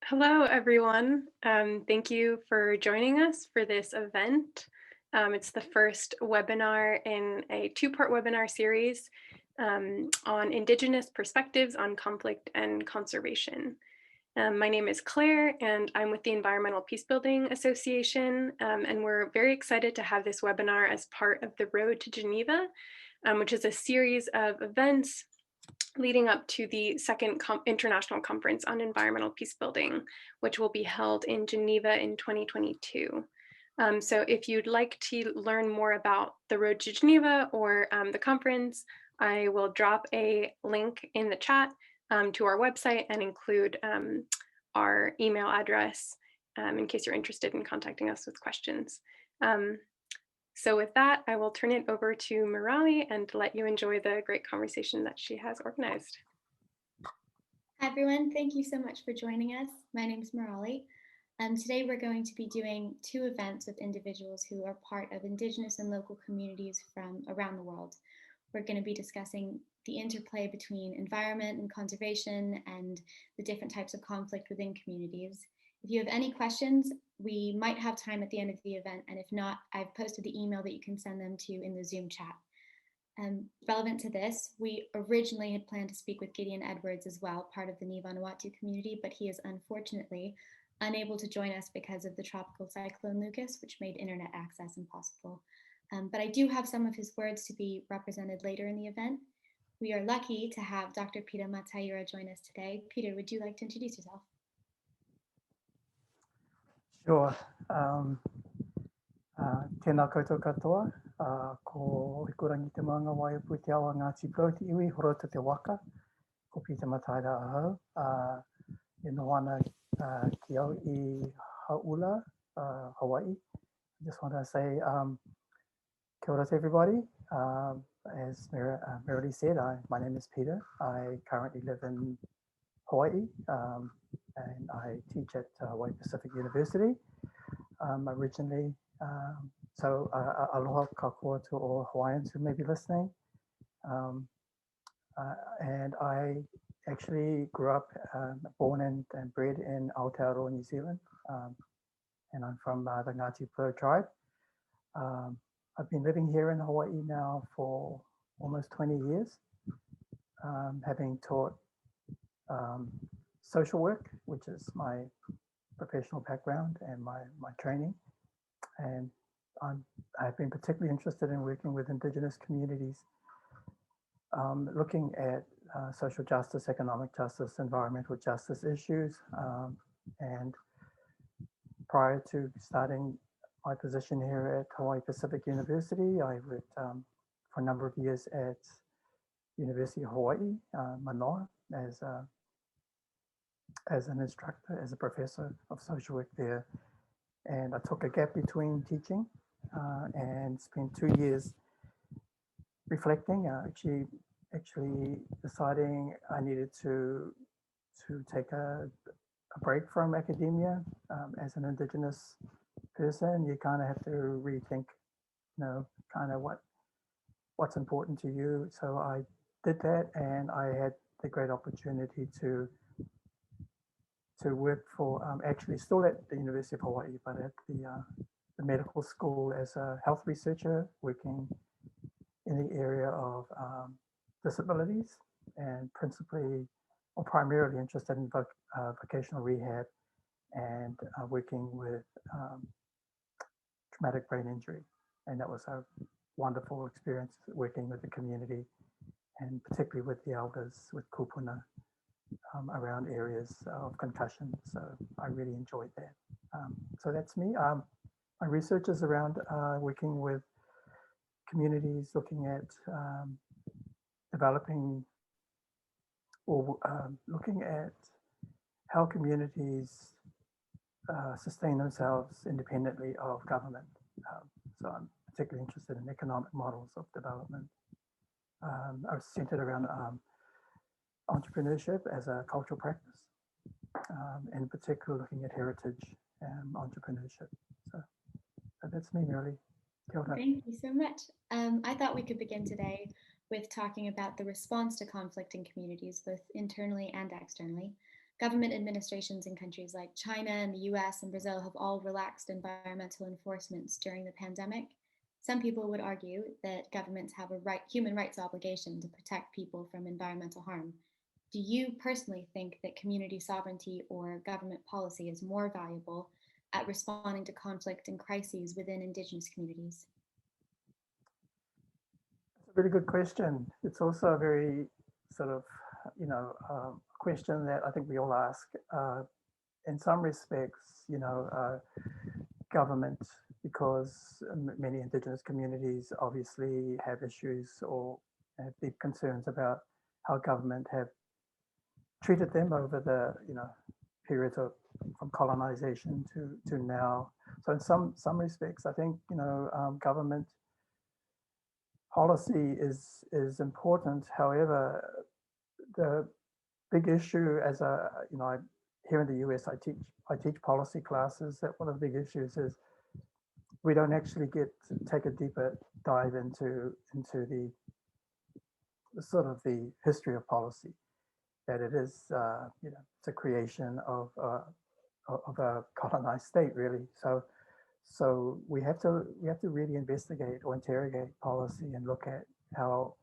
Hello, everyone. Thank you for joining us for this event. It's the first webinar in a two-part webinar series on Indigenous perspectives on conflict and conservation. My name is Claire, and I'm with the Environmental Peacebuilding Association, and we're very excited to have this webinar as part of the Road to Geneva, which is a series of events leading up to the second International Conference on Environmental Peacebuilding, which will be held in Geneva in 2022. So if you'd like to learn more about the Road to Geneva or the conference, I will drop a link in the chat to our website and include our email address in case you're interested in contacting us with questions. So with that, I will turn it over to Mirali and let you enjoy the great conversation that she has organized. Hi everyone, thank you so much for joining us. My name is Mirali. Today we're going to be doing two events with individuals who are part of Indigenous and local communities from around the world. We're going to be discussing the interplay between environment and conservation and the different types of conflict within communities. If you have any questions, we might have time at the end of the event, and if not, I've posted the email that you can send them to in the Zoom chat. Relevant to this, we originally had planned to speak with Gideon Edwards as well, part of the Ni'Van and Māori community, but he is unfortunately unable to join us because of the tropical cyclone Lucas, which made internet access impossible. But I do have some of his words to be represented later in the event. We are lucky to have Dr. Peter Mataira join us today. Peter, would you like to introduce yourself? Sure. Tēnā koutou katoa, ko hikurangi te maunga wai upu te awa Ngāti Pro te iwi, horota te waka, ko Peter Mataira ahau. E noho ana ki au I Haula, Hawaii. I just want to say kia ora to everybody. As Mirali said, my name is Peter. I currently live in Hawaii and I teach at Hawaii Pacific University. Originally, so aloha kākoa to all Hawaiians who may be listening. And I actually grew up, born and bred in Aotearoa, New Zealand. And I'm from the Ngāti Pro tribe. I've been living here in Hawaii now for almost 20 years, having taught social work, which is my professional background and my training. And I've been particularly interested in working with Indigenous communities, looking at social justice, economic justice, environmental justice issues. And prior to starting my position here at Hawaii Pacific University, I worked for a number of years at University of Hawaii, Manoa, as an instructor, as a professor of social work there. And I took a gap between teaching and spent 2 years reflecting, actually deciding I needed to take a break from academia. As an Indigenous person, you kind of have to rethink, kind of what's important to you. So I did that, and I had the great opportunity to work for, actually still at the University of Hawaii, but at the medical school as a health researcher, working in the area of disabilities, and principally or primarily interested in vocational rehab and working with traumatic brain injury. And that was a wonderful experience working with the community, and particularly with the elders, with kupuna, around areas of concussion. So I really enjoyed that. So that's me. My research is around working with communities, looking at developing or looking at how communities sustain themselves independently of government. So I'm particularly interested in economic models of development. I was centered around entrepreneurship as a cultural practice, in particular looking at heritage and entrepreneurship. So that's me, Mirali. Thank you so much. I thought we could begin today with talking about the response to conflict in communities, both internally and externally. Government administrations in countries like China and the US and Brazil have all relaxed environmental enforcements during the pandemic. Some people would argue that governments have a human rights obligation to protect people from environmental harm. Do you personally think that community sovereignty or government policy is more valuable at responding to conflict and crises within Indigenous communities? It's a really good question. It's also a very sort of, question that I think we all ask. In some respects, government, because many Indigenous communities obviously have issues or have deep concerns about how government have treated them over the, periods of from colonization to now. So in some respects, I think, government policy is important. However, the big issue as here in the US, I teach policy classes, that one of the big issues is we don't actually take a deeper dive into the sort of the history of policy, that it is, it's a creation of a colonized state, really. So we have to really investigate or interrogate policy and look at how,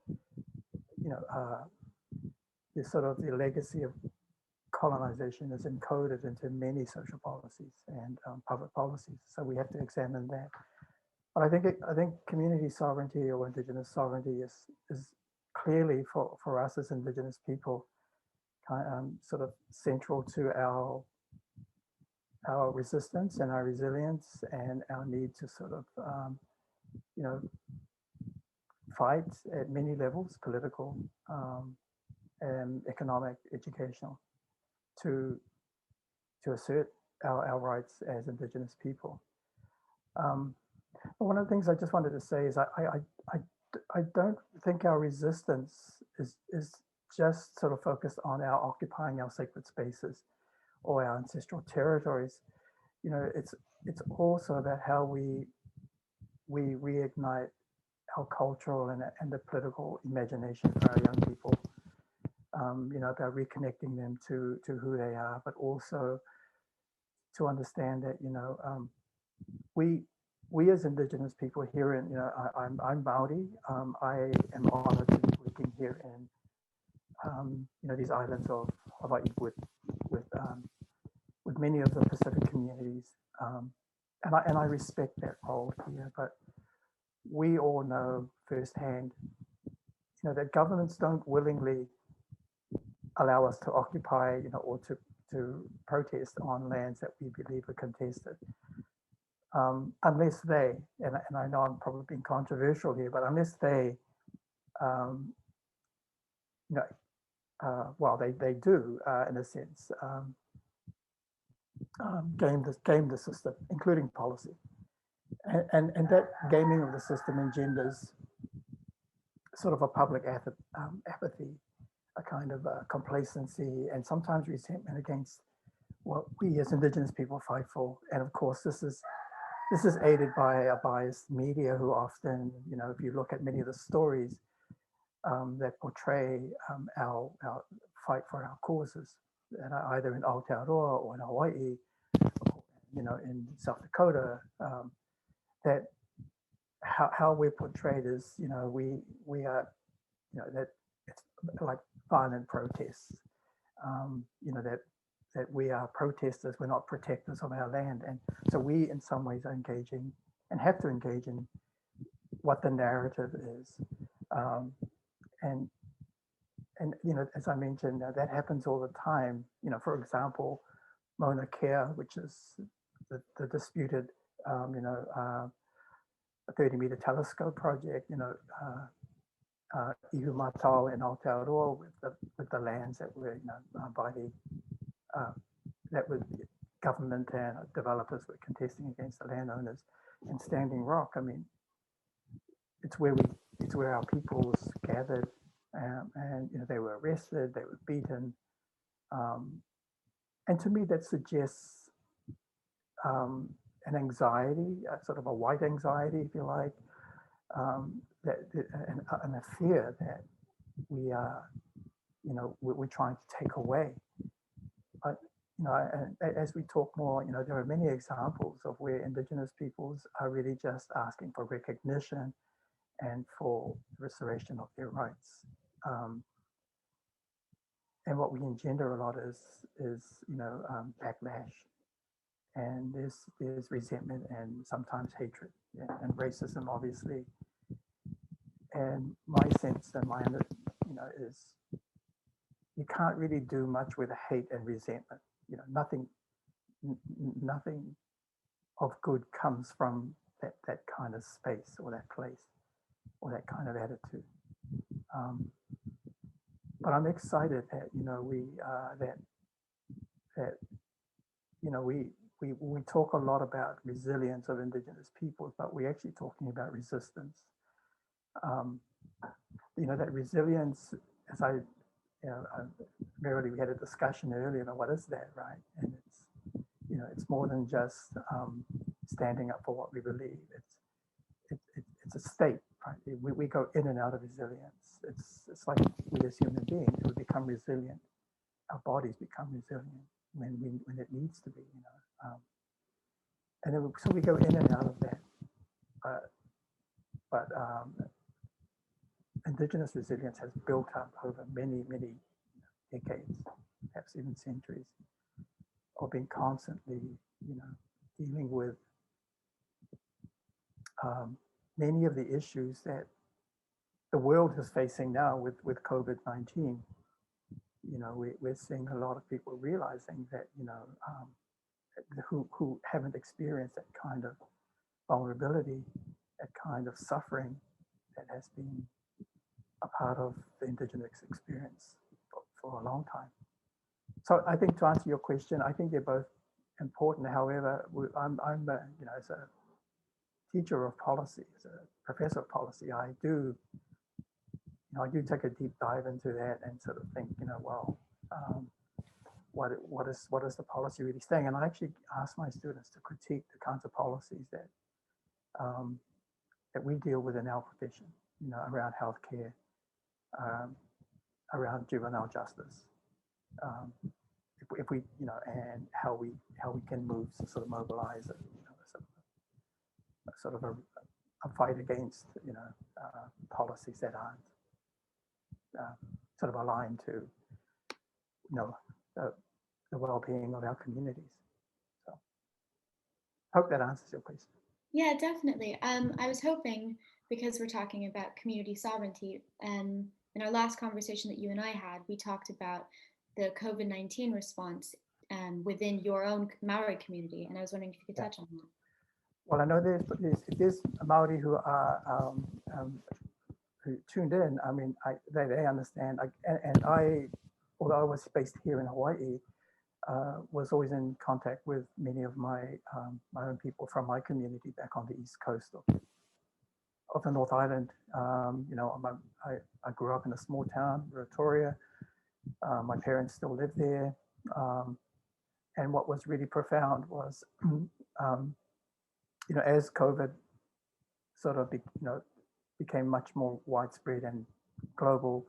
the sort of the legacy of colonization is encoded into many social policies and public policies. So we have to examine that. But I think community sovereignty or Indigenous sovereignty is clearly for us as Indigenous people sort of central to our resistance and our resilience and our need to sort of fight at many levels, political, economic, educational, to assert our rights as Indigenous people. One of the things I just wanted to say is I don't think our resistance is just sort of focused on our occupying our sacred spaces or our ancestral territories. It's also about how we reignite our cultural and the political imagination for our young people. About reconnecting them to who they are, but also to understand that we as Indigenous people here in I'm Māori. I am honored to be working here in these islands of Hawaii with many of the Pacific communities, and I respect that role here. But we all know firsthand, that governments don't willingly allow us to occupy, or to protest on lands that we believe are contested, unless they, and I know I'm probably being controversial here, but unless they, well, they do in a sense game the system, including policy, and that gaming of the system engenders sort of a public apathy, a kind of complacency, and sometimes resentment against what we as Indigenous people fight for. And of course, this is aided by a biased media who often, if you look at many of the stories that portray our fight for our causes, and either in Aotearoa or in Hawaii, in South Dakota, that how we're portrayed is, we are, that it's like violent protests, that we are protesters, we're not protectors of our land. And so we in some ways are engaging and have to engage in what the narrative is. And as I mentioned, that happens all the time. For example, Mauna Kea, which is the disputed, a 30-meter telescope project, Ihu Matao in Aotearoa with the lands that were, by the that was government and developers were contesting against the landowners in Standing Rock. I mean, it's where our peoples gathered, and they were arrested, they were beaten, and to me that suggests an anxiety, sort of a white anxiety, if you like, and a fear that we are, we're trying to take away. and as we talk more, there are many examples of where Indigenous peoples are really just asking for recognition and for restoration of their rights. And what we engender a lot is backlash, and there's resentment and sometimes hatred, and racism, obviously. And my sense and my is you can't really do much with hate and resentment. Nothing of good comes from that kind of space or that place or that kind of attitude. But I'm excited that we talk a lot about resilience of Indigenous peoples, but we're actually talking about resistance. That resilience, as Mirali, we had a discussion earlier about what is that, right? And it's more than just standing up for what we believe. It's a state, right? We go in and out of resilience. It's like we as human beings, we become resilient. Our bodies become resilient when it needs to be, and then so we go in and out of that. But Indigenous resilience has built up over many decades, perhaps even centuries, of being constantly, dealing with many of the issues that the world is facing now with COVID-19. We're seeing a lot of people realizing that, who haven't experienced that kind of vulnerability, that kind of suffering that has been a part of the Indigenous experience for a long time. So I think, to answer your question, I think they're both important. However, I'm as a teacher of policy, as a professor of policy, I do take a deep dive into that and sort of think, what is the policy really saying? And I actually ask my students to critique the kinds of policies that we deal with in our profession, around healthcare, around juvenile justice, if we, and how we can move to sort of mobilize sort of a fight against, policies that aren't sort of aligned to, the well-being of our communities. So, hope that answers your question. Yeah, definitely. I was hoping, because we're talking about community sovereignty, in our last conversation that you and I had, we talked about the COVID-19 response within your own Maori community, and I was wondering if you could touch on that. Well, I know there's Māori who are who tuned in. I mean, they understand. And I, although I was based here in Hawaii, was always in contact with many of my own people from my community back on the east coast of the North Island. I grew up in a small town, Rotorua. My parents still live there. And what was really profound was, as COVID sort of became much more widespread and global,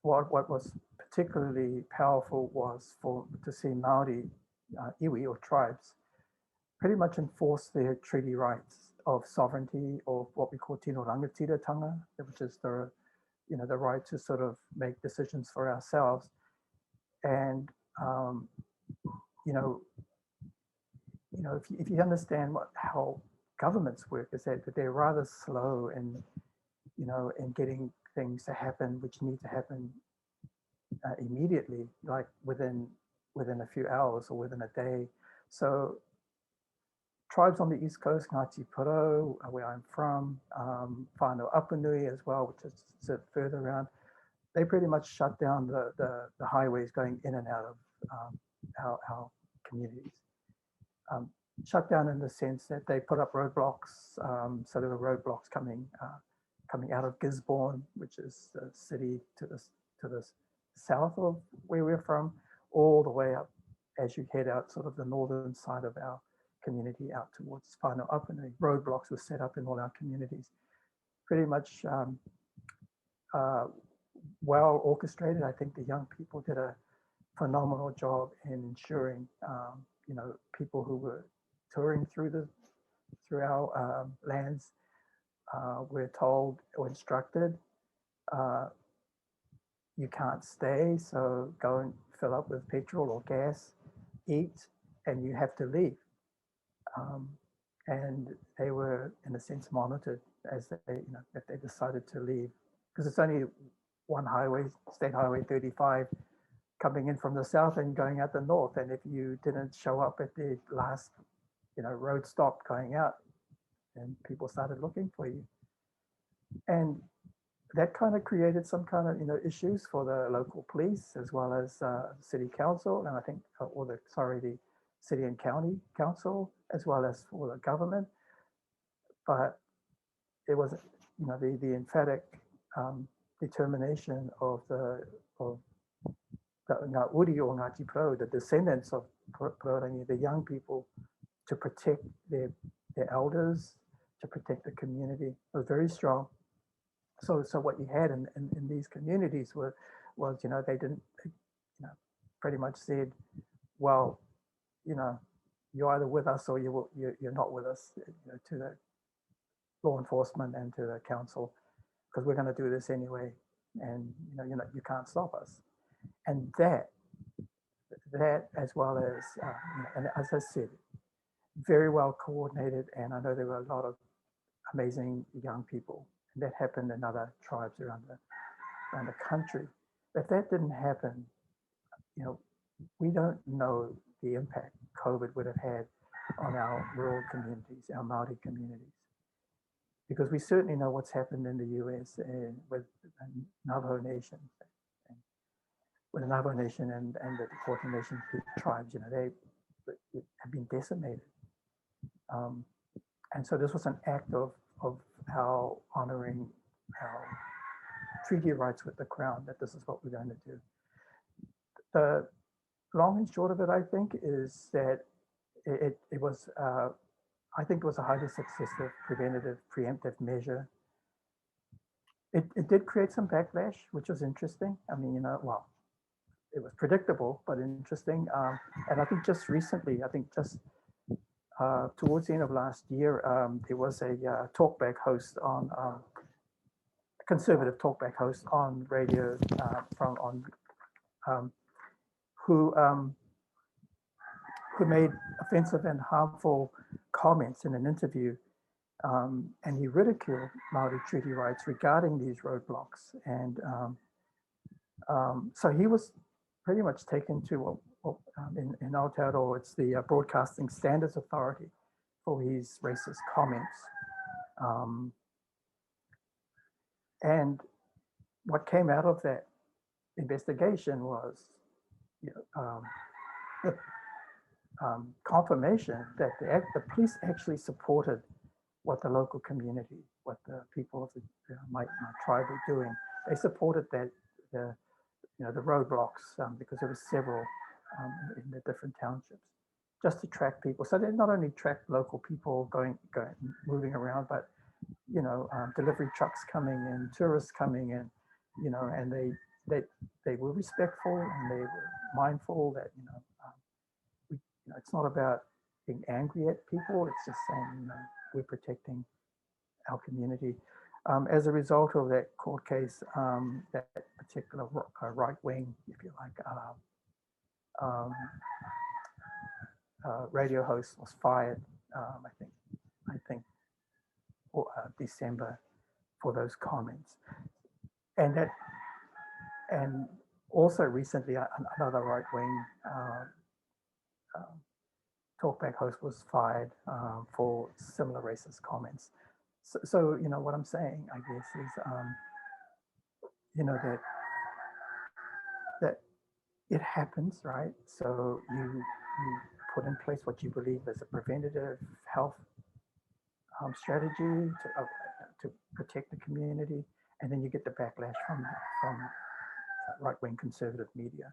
what was particularly powerful was to see Māori iwi or tribes pretty much enforce their treaty rights of sovereignty, of what we call tino rangatiratanga, which is the right to sort of make decisions for ourselves. And if you understand how governments work, is that they're rather slow in getting things to happen which need to happen immediately, like within a few hours or within a day. So tribes on the East Coast, Ngāti Porou, where I'm from, Whānau Apanui as well, which is a bit further around, they pretty much shut down the highways going in and out of our communities. Shut down in the sense that they put up roadblocks. So there were roadblocks coming out of Gisborne, which is the city to the south of where we're from, all the way up as you head out sort of the northern side of our community out towards Whānau Apanui. Roadblocks were set up in all our communities, pretty much well orchestrated. I think the young people did a phenomenal job in ensuring, people who were touring through our lands were told or instructed, you can't stay, so go and fill up with petrol or gas, eat, and you have to leave. And they were, in a sense, monitored as if they decided to leave, because it's only one highway, State Highway 35, coming in from the south and going out the north. And if you didn't show up at the last, road stop going out, and people started looking for you. And that kind of created some kind of, issues for the local police as well as city council. And I think, the city and county council, as well as for the government. But it was, the emphatic determination of the Ngā Uri o Ngāti Pro, the descendants of Purangi, the young people, to protect their elders, to protect the community. It was very strong. So what you had in these communities was they didn't, pretty much said, well, you're either with us or you're not with us, to the law enforcement and to the council, because we're going to do this anyway, and you can't stop us. And that as well as, and as I said, very well coordinated. And I know there were a lot of amazing young people, and that happened in other tribes around the country. If that didn't happen, we don't know the impact COVID would have had on our rural communities, our Māori communities, because we certainly know what's happened in the US and with the Navajo Nation, with the Navajo Nation and the Dakota Nation tribes. They have been decimated. And so this was an act of our honoring our treaty rights with the Crown, that this is what we're going to do. The long and short of it, I think, is that it was, I think it was a highly successful preventative, preemptive measure. It did create some backlash, which was interesting. I mean, well, it was predictable, but interesting. And I think just recently, towards the end of last year, there was a talkback host on, a conservative talkback host on radio who made offensive and harmful comments in an interview, and he ridiculed Māori treaty rights regarding these roadblocks. And so he was pretty much taken to in Aotearoa, it's the Broadcasting Standards Authority, for his racist comments. And what came out of that investigation was confirmation that the police actually supported what the local community, what the people of my tribe were doing. They supported that the roadblocks, because there were several in the different townships, just to track people. So they not only tracked local people moving around, but delivery trucks coming in, tourists coming in, and they were respectful, and they were mindful that it's not about being angry at people. It's just saying we're protecting our community. As a result of that court case, that particular right wing, if you like, radio host was fired. I think December, for those comments, and also recently another right wing talkback host was fired for similar racist comments. So what I'm saying, I guess, is that it happens, right? So you put in place what you believe is a preventative health strategy to protect the community, and then you get the backlash from right-wing conservative media.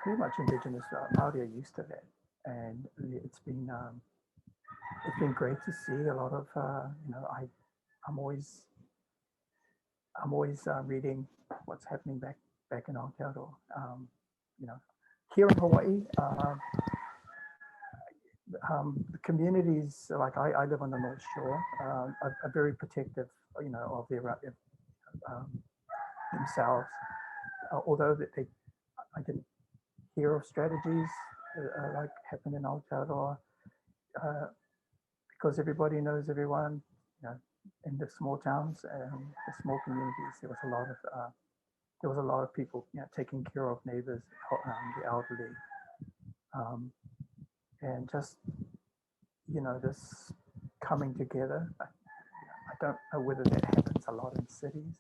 Pretty much Indigenous Māori are used to that, and it's been great to see a lot of I'm always reading what's happening back back in Aotearoa. You know, here in Hawaii, the communities, like I live on the North Shore, are very protective, you know, of their themselves. Although I didn't hear of strategies like happened in Aotearoa, because everybody knows everyone, you know, in the small towns and the small communities. There was a lot of people, you know, taking care of neighbors, the elderly, and just, you know, this coming together. I don't know whether that happens a lot in cities,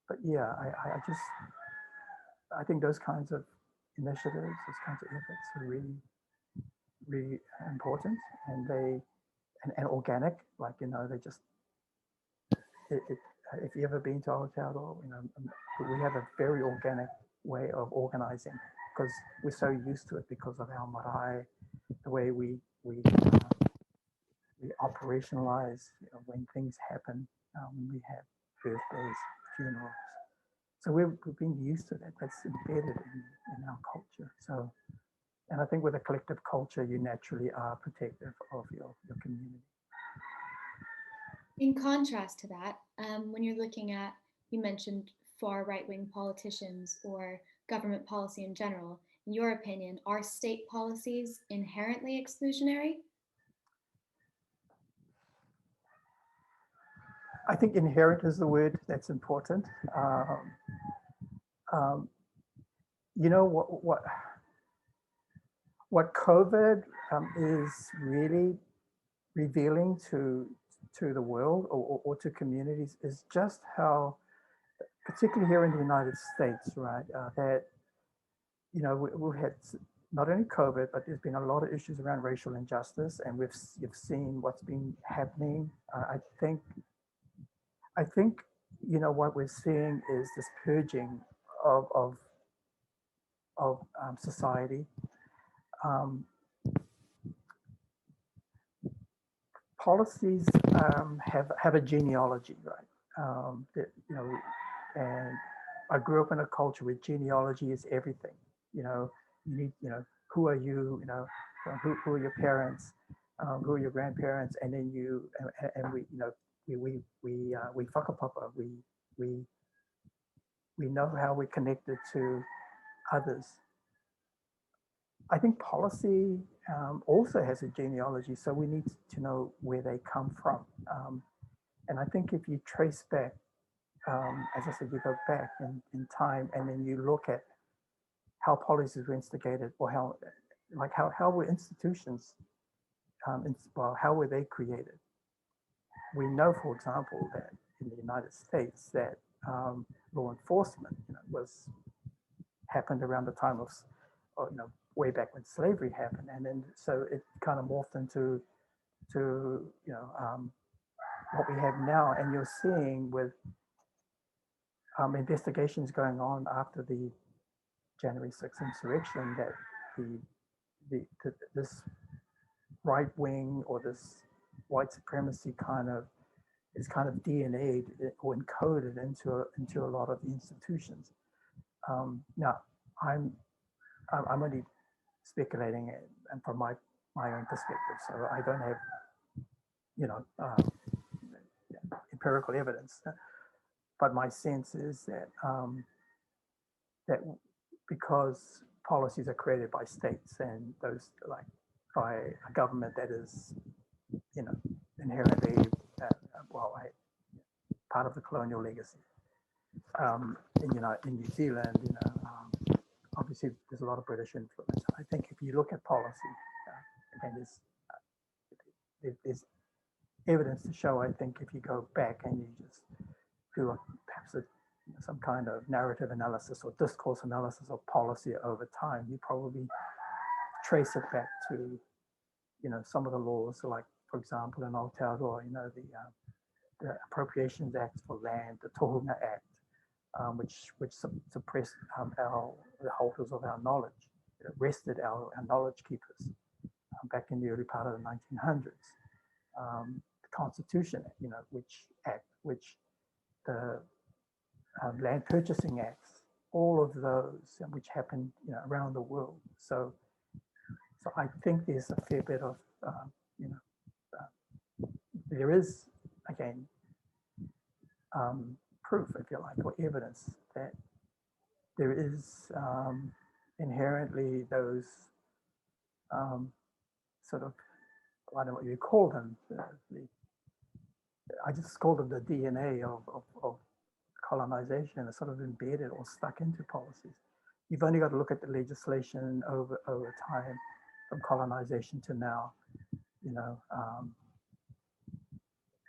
but yeah, I think those kinds of initiatives, those kinds of efforts are really, really important, and and organic. Like, you know, they just if you ever been to Aotearoa, you know, we have a very organic way of organizing because we're so used to it because of our marae, the way we operationalize, you know, when things happen, when we have birthdays, funerals. So we've been used to that. That's embedded in our culture. So, and I think with a collective culture, you naturally are protective of your community. In contrast to that, when you're looking at, you mentioned far right-wing politicians or government policy in general, in your opinion, are state policies inherently exclusionary? I think inherent is the word that's important. You know what COVID is really revealing to the world or to communities is just how, particularly here in the United States, right, that, you know, we've had not only COVID, but there's been a lot of issues around racial injustice, and you've seen what's been happening. I think, you know, what we're seeing is this purging of society. Policies have a genealogy, right? That, you know, and I grew up in a culture where genealogy is everything. You know, you need, you know, who are you? You know, who are your parents? Who are your grandparents? And then and we, you know, we whakapapa. We know how we're connected to others. I think policy also has a genealogy, so we need to know where they come from. And I think if you trace back, as I said, you go back in time, and then you look at how policies were instigated, or how were institutions, well, how were they created? We know, for example, that in the United States, that law enforcement, you know, happened around the time of, you know, way back when slavery happened, and then so it kind of morphed into you know, what we have now. And you're seeing with investigations going on after the January 6th insurrection that this right wing or this white supremacy is kind of DNA'd or encoded into a lot of the institutions. Now, I'm only speculating, and from my own perspective, so I don't have, you know, empirical evidence. But my sense is that that because policies are created by states, and those, like, by a government that is, you know, inherently part of the colonial legacy. In New Zealand, you know, obviously there's a lot of British influence. I think if you look at policy, and there's evidence to show, I think if you go back and you just do perhaps some kind of narrative analysis or discourse analysis of policy over time, you probably trace it back to, you know, some of the laws, like, for example, in Aotearoa, you know, the Appropriations Act for Land, the Tohunga Act, which suppressed the holders of our knowledge. It arrested our knowledge keepers back in the early part of the 1900s. The Constitution, you know, which the land purchasing acts, all of those, which happen, around the world. So I think there's a fair bit of, there is, again, proof, if you like, or evidence that there is inherently those sort of, I don't know what you call them, I just call them the DNA of colonization, is sort of embedded or stuck into policies. You've only got to look at the legislation over time, from colonization to now,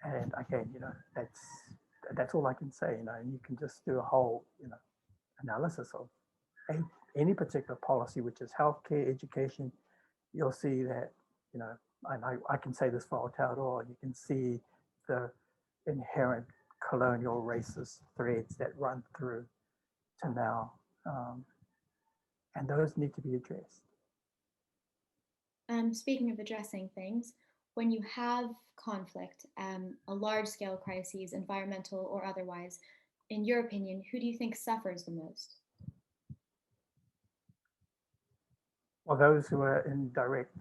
and again, that's all I can say, and you can just do a whole, analysis of any particular policy, which is healthcare, education. You'll see that, and I can say this for Aotearoa, you can see the inherent colonial racist threads that run through to now, and those need to be addressed. Speaking of addressing things, when you have conflict, a large-scale crises, environmental or otherwise, in your opinion, who do you think suffers the most? Well, those who are in direct,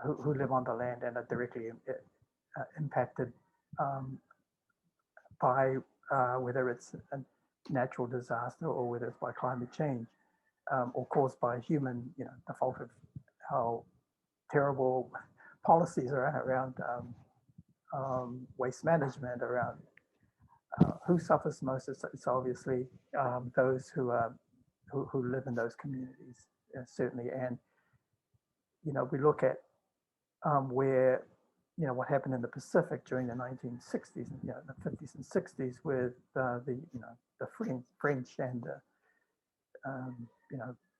who live on the land and are directly impacted by whether it's a natural disaster or whether it's by climate change, or caused by human, the fault of how terrible policies are around waste management, around who suffers most. It's obviously those who live in those communities, certainly. And we look at where what happened in the Pacific during the 1960s, the 50s and 60s, with the French and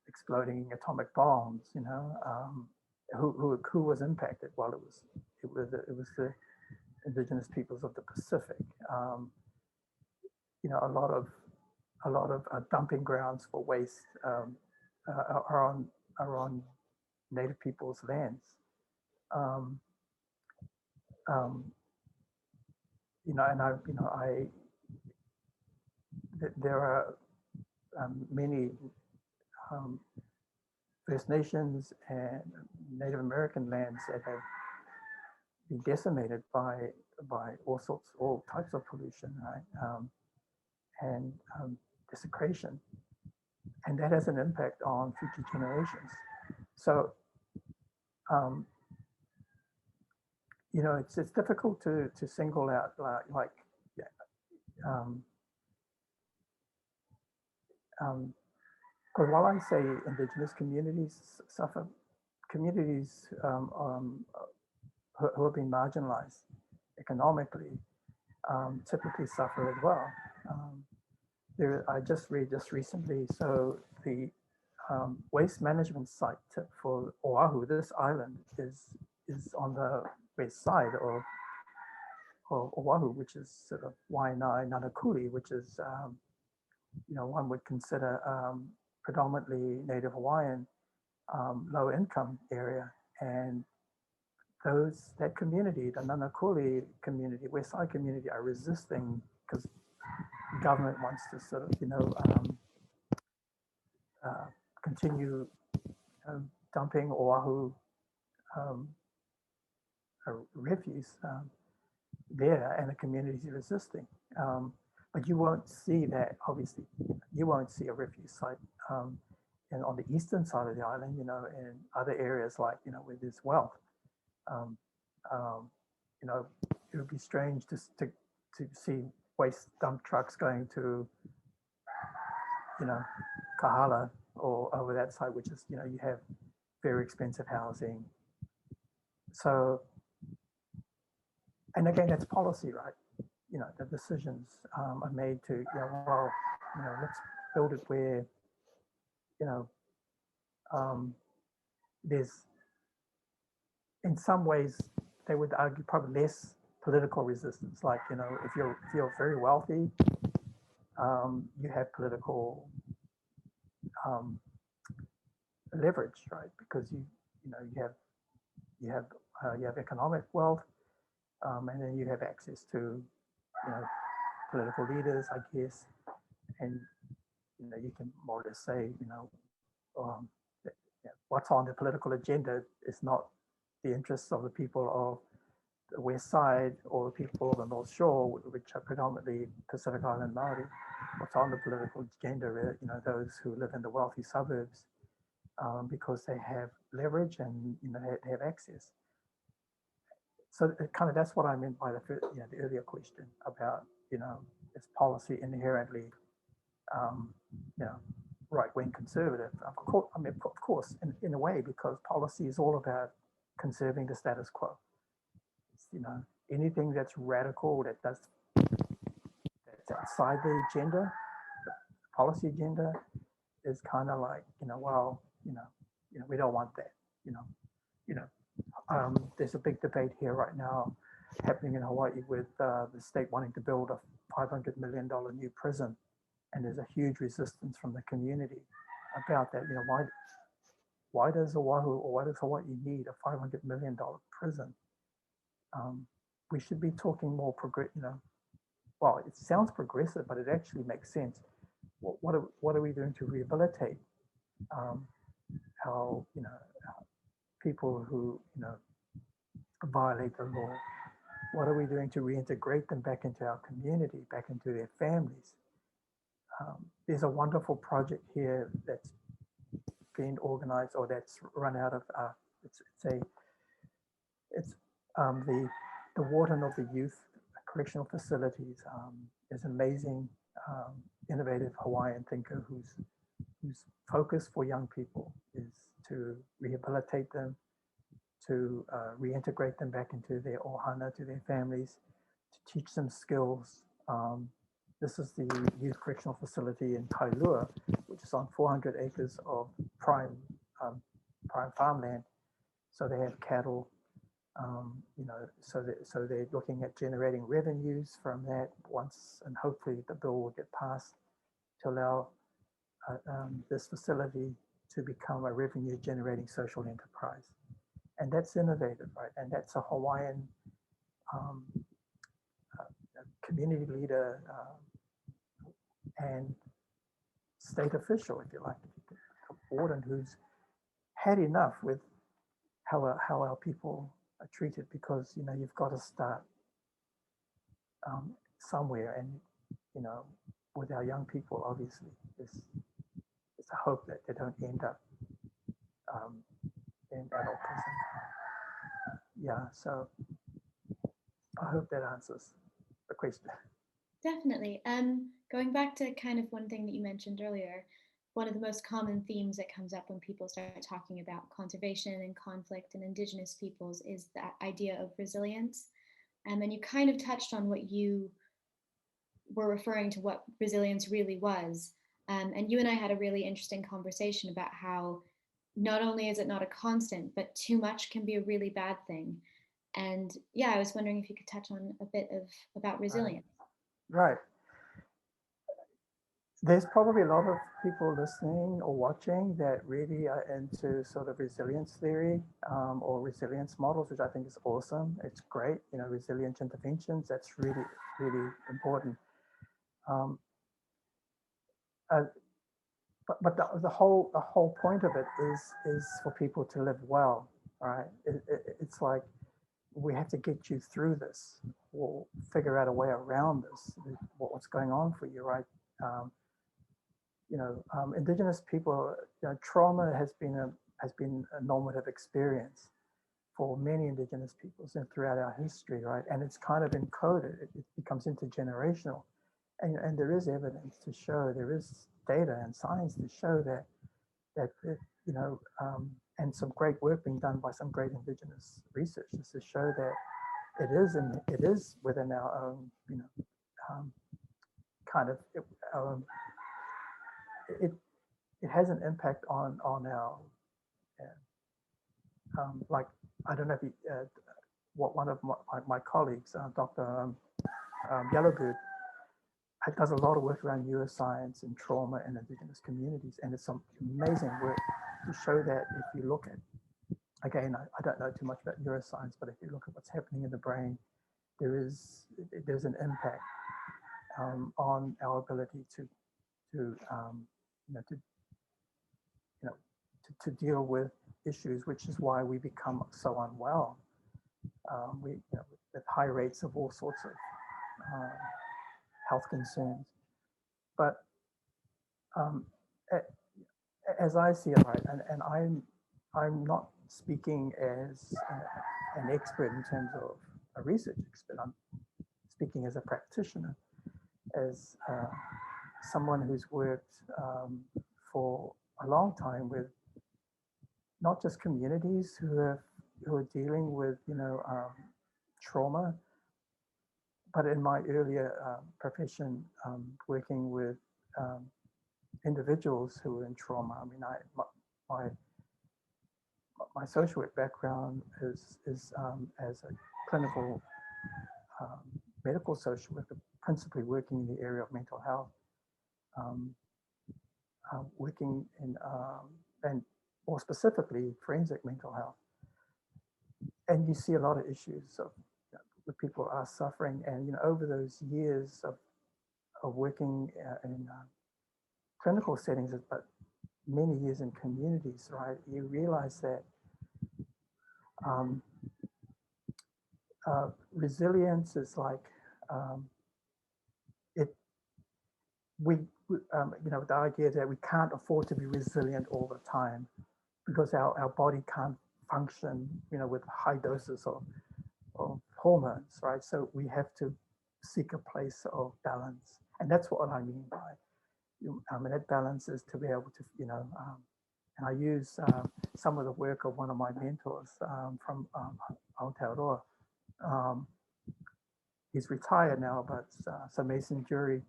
exploding atomic bombs. Who was impacted? Well, it was the indigenous peoples of the Pacific. A lot of dumping grounds for waste are on Native people's lands. There are many First Nations and Native American lands that have been decimated by all types of pollution, right? And desecration, and that has an impact on future generations. So, it's difficult to single out because while I say indigenous communities suffer, communities who have been marginalized economically typically suffer as well. I just read just recently, so the waste management site for Oahu, this island, is on the west side of Oahu, which is sort of Waianae Nanakuli, which is, one would consider predominantly Native Hawaiian, low income area. And that community, the Nanakuli community, West Side community, are resisting because the government wants to sort of, continue dumping Oahu refuse there, and the community is resisting. But you won't see that, obviously. You won't see a refuse site and on the eastern side of the island, in other areas like, where there's wealth. It would be strange to see waste dump trucks going to, Kahala or over that side, which is, you have very expensive housing. So, and again, that's policy, right? The decisions are made to, let's build it where, there's, in some ways, they would argue probably less political resistance. Like, if you're very wealthy, you have political leverage, right? Because you have economic wealth, and then you have access to political leaders, I guess, and you can more or less say, that, what's on the political agenda is not the interests of the people of the West Side or the people of the North Shore, which are predominantly Pacific Island Māori. What's on the political agenda are, those who live in the wealthy suburbs, because they have leverage and they have access. So that's what I meant by the earlier question about is policy inherently right-wing conservative? Of course, in a way, because policy is all about conserving the status quo. Anything that's radical, that's outside the agenda, the policy agenda, is kind of like, we don't want that. There's a big debate here right now happening in Hawaii with the state wanting to build a $500 million new prison, and there's a huge resistance from the community about that. Why does Oahu, or why does Hawaii need a $500 million prison? We should be talking more well, it sounds progressive, but it actually makes sense. What are we doing to rehabilitate how people who violate the law? What are we doing to reintegrate them back into our community, back into their families? There's a wonderful project here that's been organized, or that's run out of the Warden of the Youth Correctional Facilities is an amazing, innovative Hawaiian thinker whose focus for young people is to rehabilitate them, to reintegrate them back into their ohana, to their families, to teach them skills. This is the Youth Correctional Facility in Kailua, which is on 400 acres of prime farmland. So they have cattle, so they're looking at generating revenues from that once, and hopefully the bill will get passed to allow this facility to become a revenue generating social enterprise. And that's innovative, right? And that's a Hawaiian community leader and state official, if you like, a warden who's had enough with how our people are treated, because you've got to start somewhere, and with our young people, obviously, there's a hope that they don't end up in adult prison. Yeah, so I hope that answers the question. Definitely. Going back to kind of one thing that you mentioned earlier, one of the most common themes that comes up when people start talking about conservation and conflict and Indigenous peoples is that idea of resilience. And you kind of touched on what you were referring to, what resilience really was. And you and I had a really interesting conversation about how not only is it not a constant, but too much can be a really bad thing. And yeah, I was wondering if you could touch on a bit about resilience. Right. There's probably a lot of people listening or watching that really are into sort of resilience theory or resilience models, which I think is awesome. It's great, resilient interventions. That's really, really important. But the whole point of it is for people to live well, right? It's like, we have to get you through this, or figure out a way around this, what's going on for you, right? Indigenous people, trauma has been a normative experience for many Indigenous peoples and throughout our history, right? And it's kind of encoded. It becomes intergenerational, and there is evidence to show, there is data and science to show that and some great work being done by some great Indigenous researchers to show that it is within our own, it has an impact on our, like, I don't know if one of my colleagues, Dr. Yellowbird, does a lot of work around neuroscience and trauma in Indigenous communities, and it's some amazing work to show that if you look at, again, I don't know too much about neuroscience, but if you look at what's happening in the brain, there's an impact. on our ability to you know, to deal with issues, which is why we become so unwell. With high rates of all sorts of health concerns. But as I see it, right, and I'm not speaking as an expert in terms of a research expert. I'm speaking as a practitioner, as someone who's worked for a long time with not just communities who are dealing with trauma, but in my earlier profession, working with individuals who are in trauma. I mean, my social work background is as a clinical medical social worker, principally working in the area of mental health, working in and more specifically forensic mental health. And you see a lot of issues of where people are suffering, and over those years of working in clinical settings, but many years in communities, right? You realize that resilience is like the idea that we can't afford to be resilient all the time because our body can't function, with high doses of hormones, right? So we have to seek a place of balance, and that's what I mean by and that balance is to be able to, and I use some of the work of one of my mentors from Aotearoa. He's retired now, but so Mason Jury,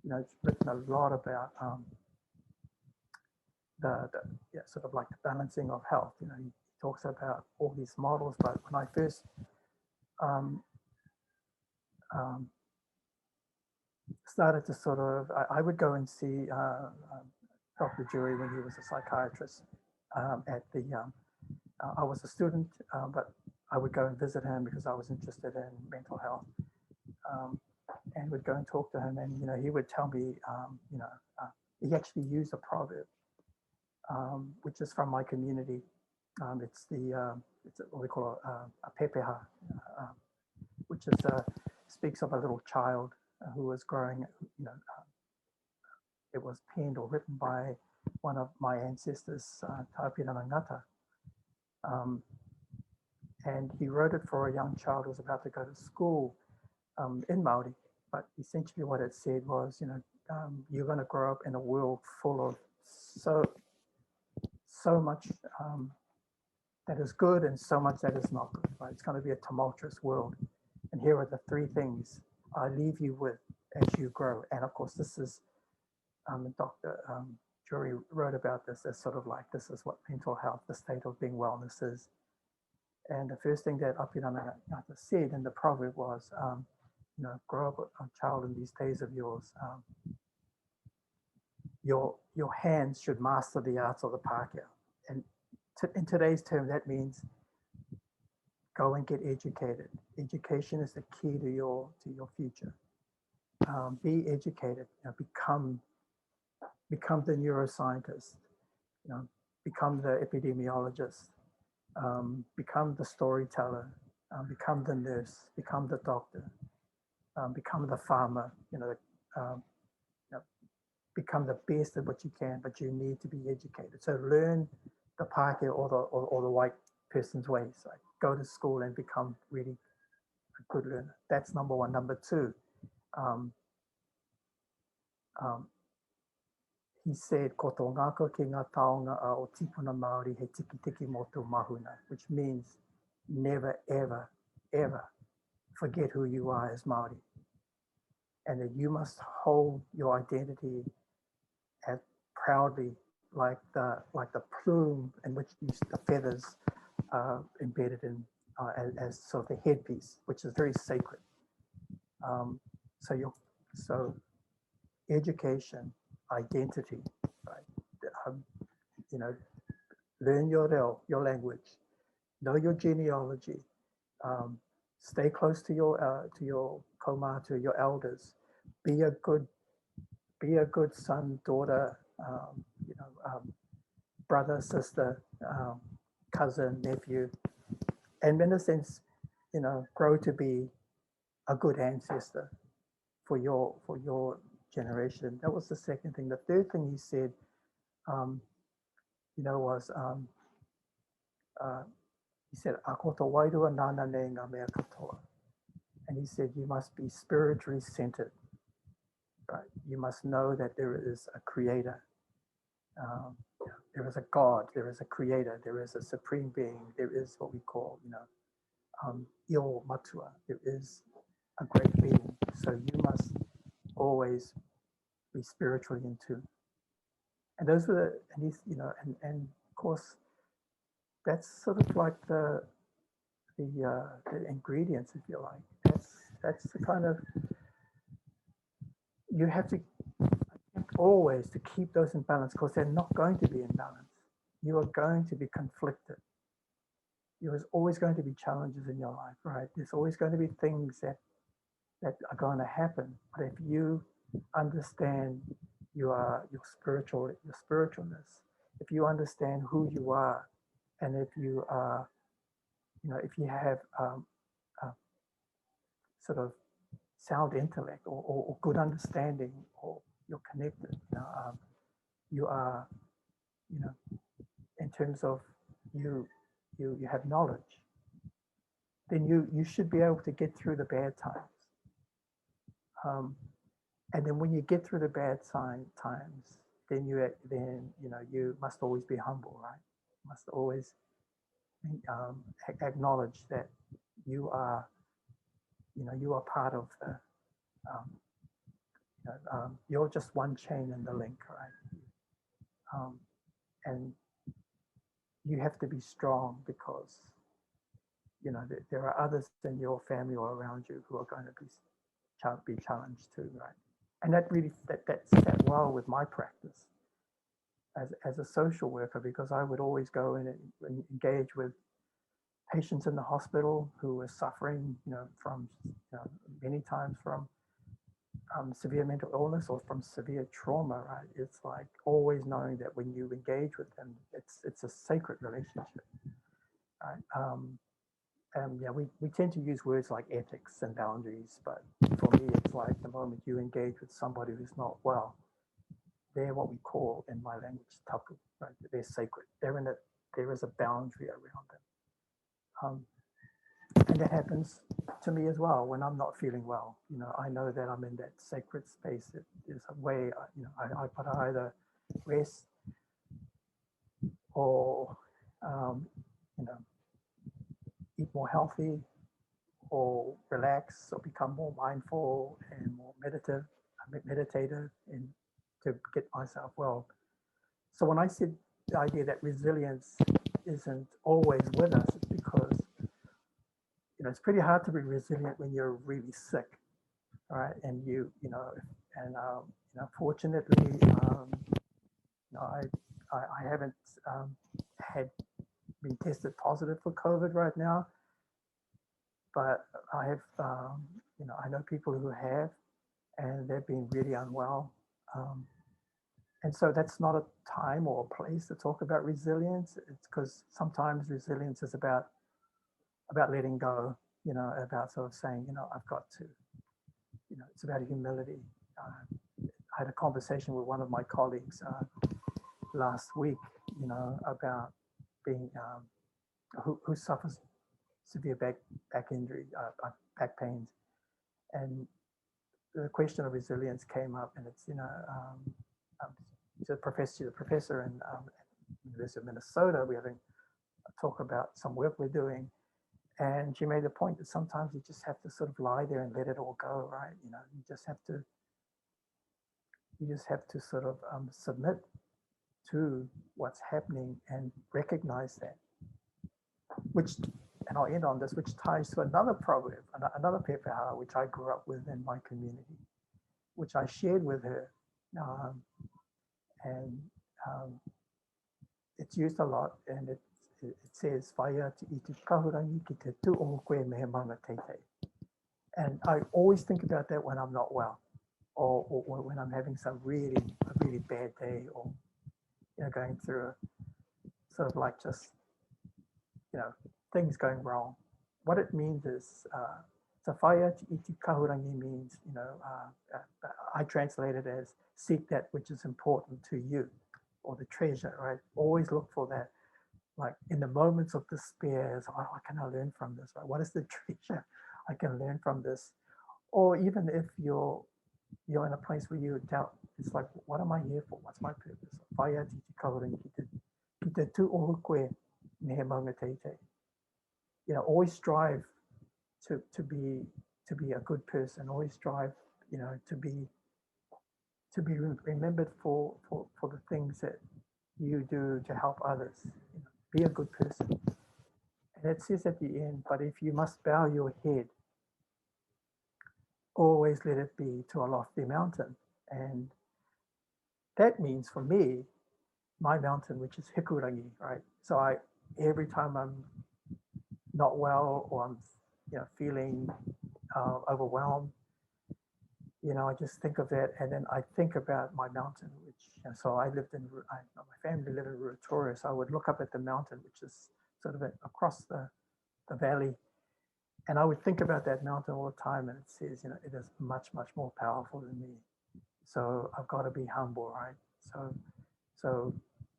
he's written a lot about the sort of like the balancing of health. He talks about all these models, but when I first started to sort of, I would go and see Dr. Jury when he was a psychiatrist at the, I was a student, but I would go and visit him because I was interested in mental health, and would go and talk to him, and he would tell me, he actually used a proverb, which is from my community. It's what we call a pepeha, which is speaks of a little child who was growing. It was penned or written by one of my ancestors, Tāpira Ngata. And he wrote it for a young child who was about to go to school in Māori. But essentially what it said was, you're going to grow up in a world full of so much that is good and so much that is not good, right? It's going to be a tumultuous world. And here are the three things I leave you with as you grow. And of course, this is, Dr. Jury wrote about this as sort of like, this is what mental health, the state of being wellness is. And the first thing that Apira Ngata said in the proverb was, grow up a child in these days of yours. Your hands should master the arts of the Pākehā. And in today's term, that means go and get educated. Education is the key to your future. Be educated. Become the neuroscientist. Become the epidemiologist. Become the storyteller. Become the nurse. Become the doctor. Become the farmer. Become the best at what you can, but you need to be educated. So learn the Pākehā or the white person's ways. Like go to school and become really a good learner. That's number one. Number two, he said, ko tō ngākau ki ngā taonga a o tipuna Māori he tiki tiki mō tō mahuna, which means never, ever, ever forget who you are as Māori. And that you must hold your identity as proudly like the plume in which the feathers are embedded in as sort of the headpiece, which is very sacred. So education, identity, right? Learn your reo, your language, know your genealogy, stay close to your kaumātua, your elders, be a good son, daughter, brother, sister, cousin, nephew, and in a sense, grow to be a good ancestor for your generation. That was the second thing. The third thing he said, was he said, "Ako to wairua nana ne ngā mea katoa." And he said, you must be spiritually centered, right? You must know that there is a creator. There is a God, there is a creator, there is a supreme being, there is what we call, Io Matua, there is a great being. So you must always be spiritually in tune. And those were and he's, and of course, that's sort of like the ingredients, if you like. That's the kind of, you have to always to keep those in balance, because they're not going to be in balance. You are going to be conflicted. There's always going to be challenges in your life, right? There's always going to be things that are going to happen. But if you understand your spiritualness, if you understand who you are, and if you are, if you have sort of sound intellect or good understanding, or you're connected, you are, in terms of you have knowledge, then you should be able to get through the bad times. And then when you get through the bad times, then you must always be humble, right? You must always acknowledge that you are part of the, you're just one chain in the link, right? And you have to be strong, because there are others in your family or around you who are going to be challenged too, right? And that really that sat well with my practice as a social worker, because I would always go in and engage with patients in the hospital who were suffering, from many times from severe mental illness or from severe trauma, right? It's like always knowing that when you engage with them, it's a sacred relationship, right? Yeah, we tend to use words like ethics and boundaries, but for me, it's like the moment you engage with somebody who's not well, they're what we call in my language tapu, right? They're sacred. There is a boundary around them. And that happens to me as well when I'm not feeling well. I know that I'm in that sacred space. It is a way, I put either rest or, eat more healthy, or relax, or become more mindful and more meditative, and to get myself well. So when I said the idea that resilience isn't always with us, it's because it's pretty hard to be resilient when you're really sick, right? And fortunately, I haven't been tested positive for COVID right now, but I have, I know people who have, and they've been really unwell. And so that's not a time or a place to talk about resilience. It's because sometimes resilience is about letting go, about sort of saying, I've got to, it's about humility. I had a conversation with one of my colleagues last week, about being, who suffers severe back injury, back pains. And the question of resilience came up, and it's, she's a professor in University of Minnesota. We're having a talk about some work we're doing. And she made the point that sometimes you just have to sort of lie there and let it all go, right? You just have to sort of submit to what's happening and recognize that. And I'll end on this, which ties to another proverb, another pepeha, which I grew up with in my community, which I shared with her. It's used a lot, and it says, "Whaia te i te kahurangi ki te tū o koe mehe manga teitei." And I always think about that when I'm not well, or when I'm having a really bad day, or going through a sort of like just things going wrong. What it means is so whaia iti kahurangi means I translate it as seek that which is important to you, or the treasure, right? Always look for that. Like in the moments of despair, what can I learn from this? Right? What is the treasure I can learn from this? Or even if you're in a place where you doubt, it's like, what am I here for? What's my purpose? Whaia iti kahurangi ki te tu o koe me he maunga teitei. Always strive to be a good person. Always strive, to be remembered for the things that you do to help others. Be a good person. And it says at the end, but if you must bow your head, always let it be to a lofty mountain. And that means for me, my mountain, which is Hikurangi, right? So every time I'm not well, or I'm feeling overwhelmed, I just think of that, and then I think about my mountain, which so my family lived in Ruatoria, so I would look up at the mountain, which is sort of across the valley, and I would think about that mountain all the time, and it says, it is much, much more powerful than me. So I've got to be humble, right? So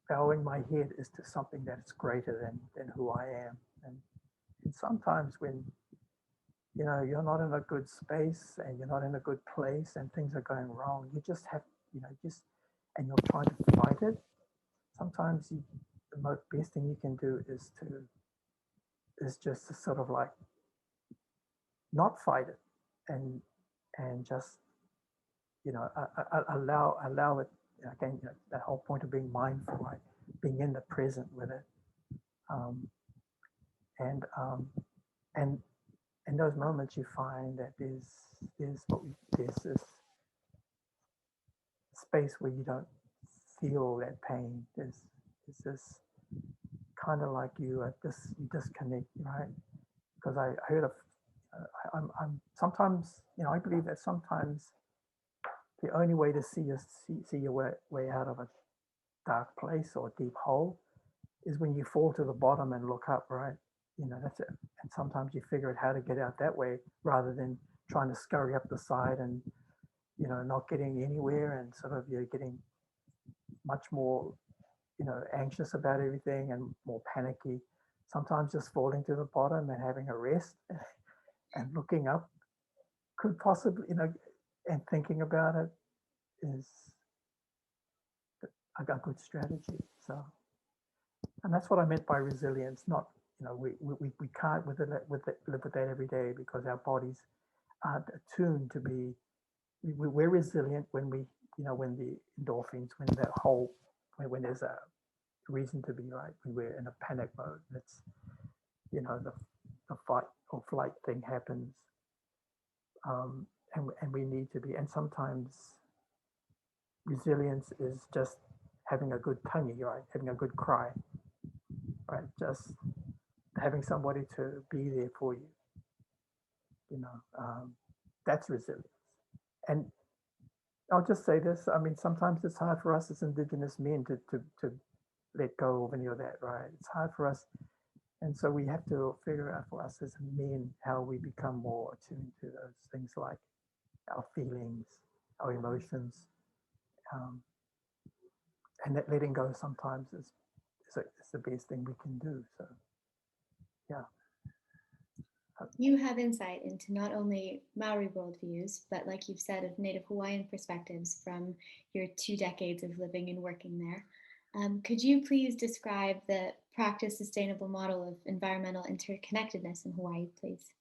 bowing my head is to something that is greater than who I am, and sometimes when you're not in a good space and you're not in a good place and things are going wrong, you just have, and you're trying to fight it. Sometimes the best thing you can do is just to sort of like not fight it and just, allow it, again, that whole point of being mindful, right? Being in the present with it. And in those moments, you find that there's this space where you don't feel that pain. There's this kind of like you disconnect, right? Because I heard of, I'm sometimes, I believe that sometimes the only way to see your way out of a dark place or deep hole is when you fall to the bottom and look up, right? That's it. And sometimes you figure out how to get out that way rather than trying to scurry up the side and, not getting anywhere, and sort of you're getting much more, anxious about everything and more panicky. Sometimes just falling to the bottom and having a rest and looking up could possibly, and thinking about it is a good strategy. So, and that's what I meant by resilience. Not, we can't live with that every day because our bodies aren't attuned to be. We're resilient when when the endorphins, when that whole, when there's a reason to be, right? When we're in a panic mode, it's, the fight or flight thing happens, and we need to be. And sometimes resilience is just having a good tangi, right? Having a good cry, right? Just having somebody to be there for you. That's resilience. And I'll just say this. I mean, sometimes it's hard for us as Indigenous men to let go of any of that, right? It's hard for us. And so we have to figure out for us as men how we become more attuned to those things like our feelings, our emotions. And that letting go sometimes is the best thing we can do. So, yeah. You have insight into not only Maori worldviews, but like you've said, of Native Hawaiian perspectives from your 2 decades of living and working there. Could you please describe the practice sustainable model of environmental interconnectedness in Hawaii, please?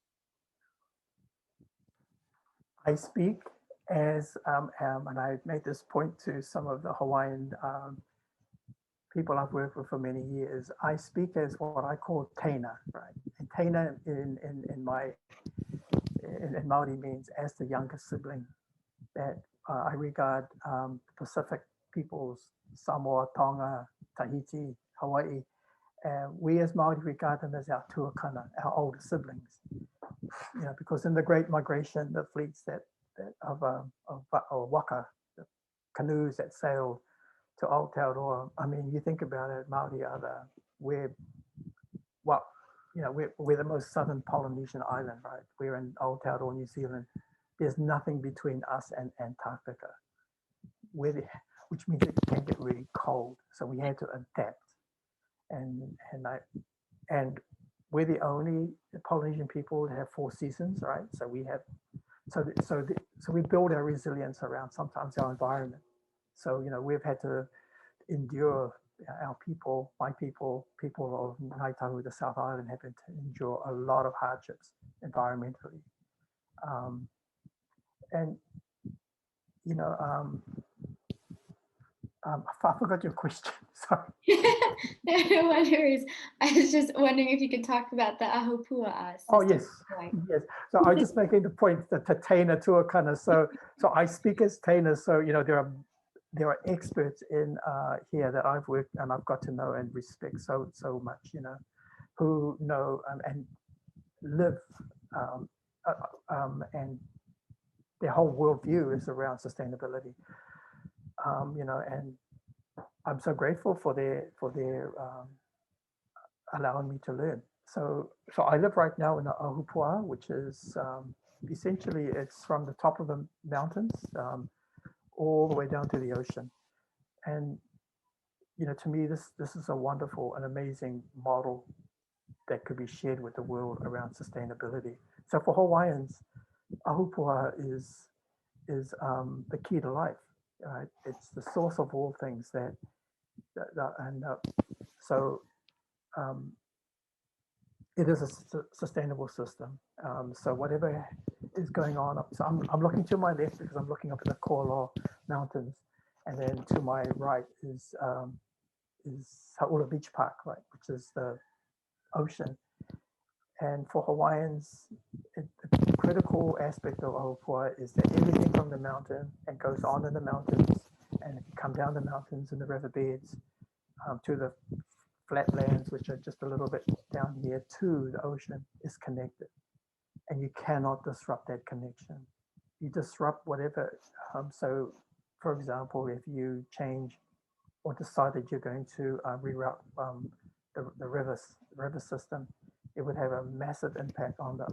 I speak as, and I made this point to some of the Hawaiian people I've worked with for many years. I speak as what I call teina, right? And teina in Māori means as the youngest sibling. That I regard Pacific peoples, Samoa, Tonga, Tahiti, Hawaii. We as Māori regard them as our tuakana, our older siblings. Because in the Great Migration, the fleets that waka, the canoes that sail to Aotearoa. I mean, you think about it, Māori are we're the most southern Polynesian island, right? We're in Aotearoa, New Zealand. There's nothing between us and Antarctica, which means it can get really cold. So we had to adapt, and we're the only Polynesian people that have 4 seasons, right? So we have, so we build our resilience around sometimes our environment. So we've had to endure. Our people, my people of Ngāi the South Island, have to endure a lot of hardships environmentally, and I forgot your question. Sorry. No worries. I was just wondering if you could talk about the ahopua system. Oh yes, yes. So I'm just making the point that the Taina Tuakana. So I speak as Taina. So there are experts in here that I've worked and I've got to know and respect so much. Who know and live, and their whole worldview is around sustainability. And I'm so grateful for their allowing me to learn. So I live right now in the ahupua, which is essentially it's from the top of the mountains all the way down to the ocean. And to me, this is a wonderful and amazing model that could be shared with the world around sustainability. So for Hawaiians, ahupua is the key to life. Right? It's the source of all things it is a sustainable system. So whatever is going on, so I'm looking to my left because I'm looking up at the Ko'olau Mountains, and then to my right is Hauula Beach Park, right, which is the ocean. And for Hawaiians, the critical aspect of ahupua is that everything from the mountain and goes on in the mountains, and if you come down the mountains and the riverbeds to the flatlands, which are just a little bit down here to the ocean, is connected. And you cannot disrupt that connection. You disrupt whatever. So, for example, if you change or decide that you're going to reroute the river system, it would have a massive impact on the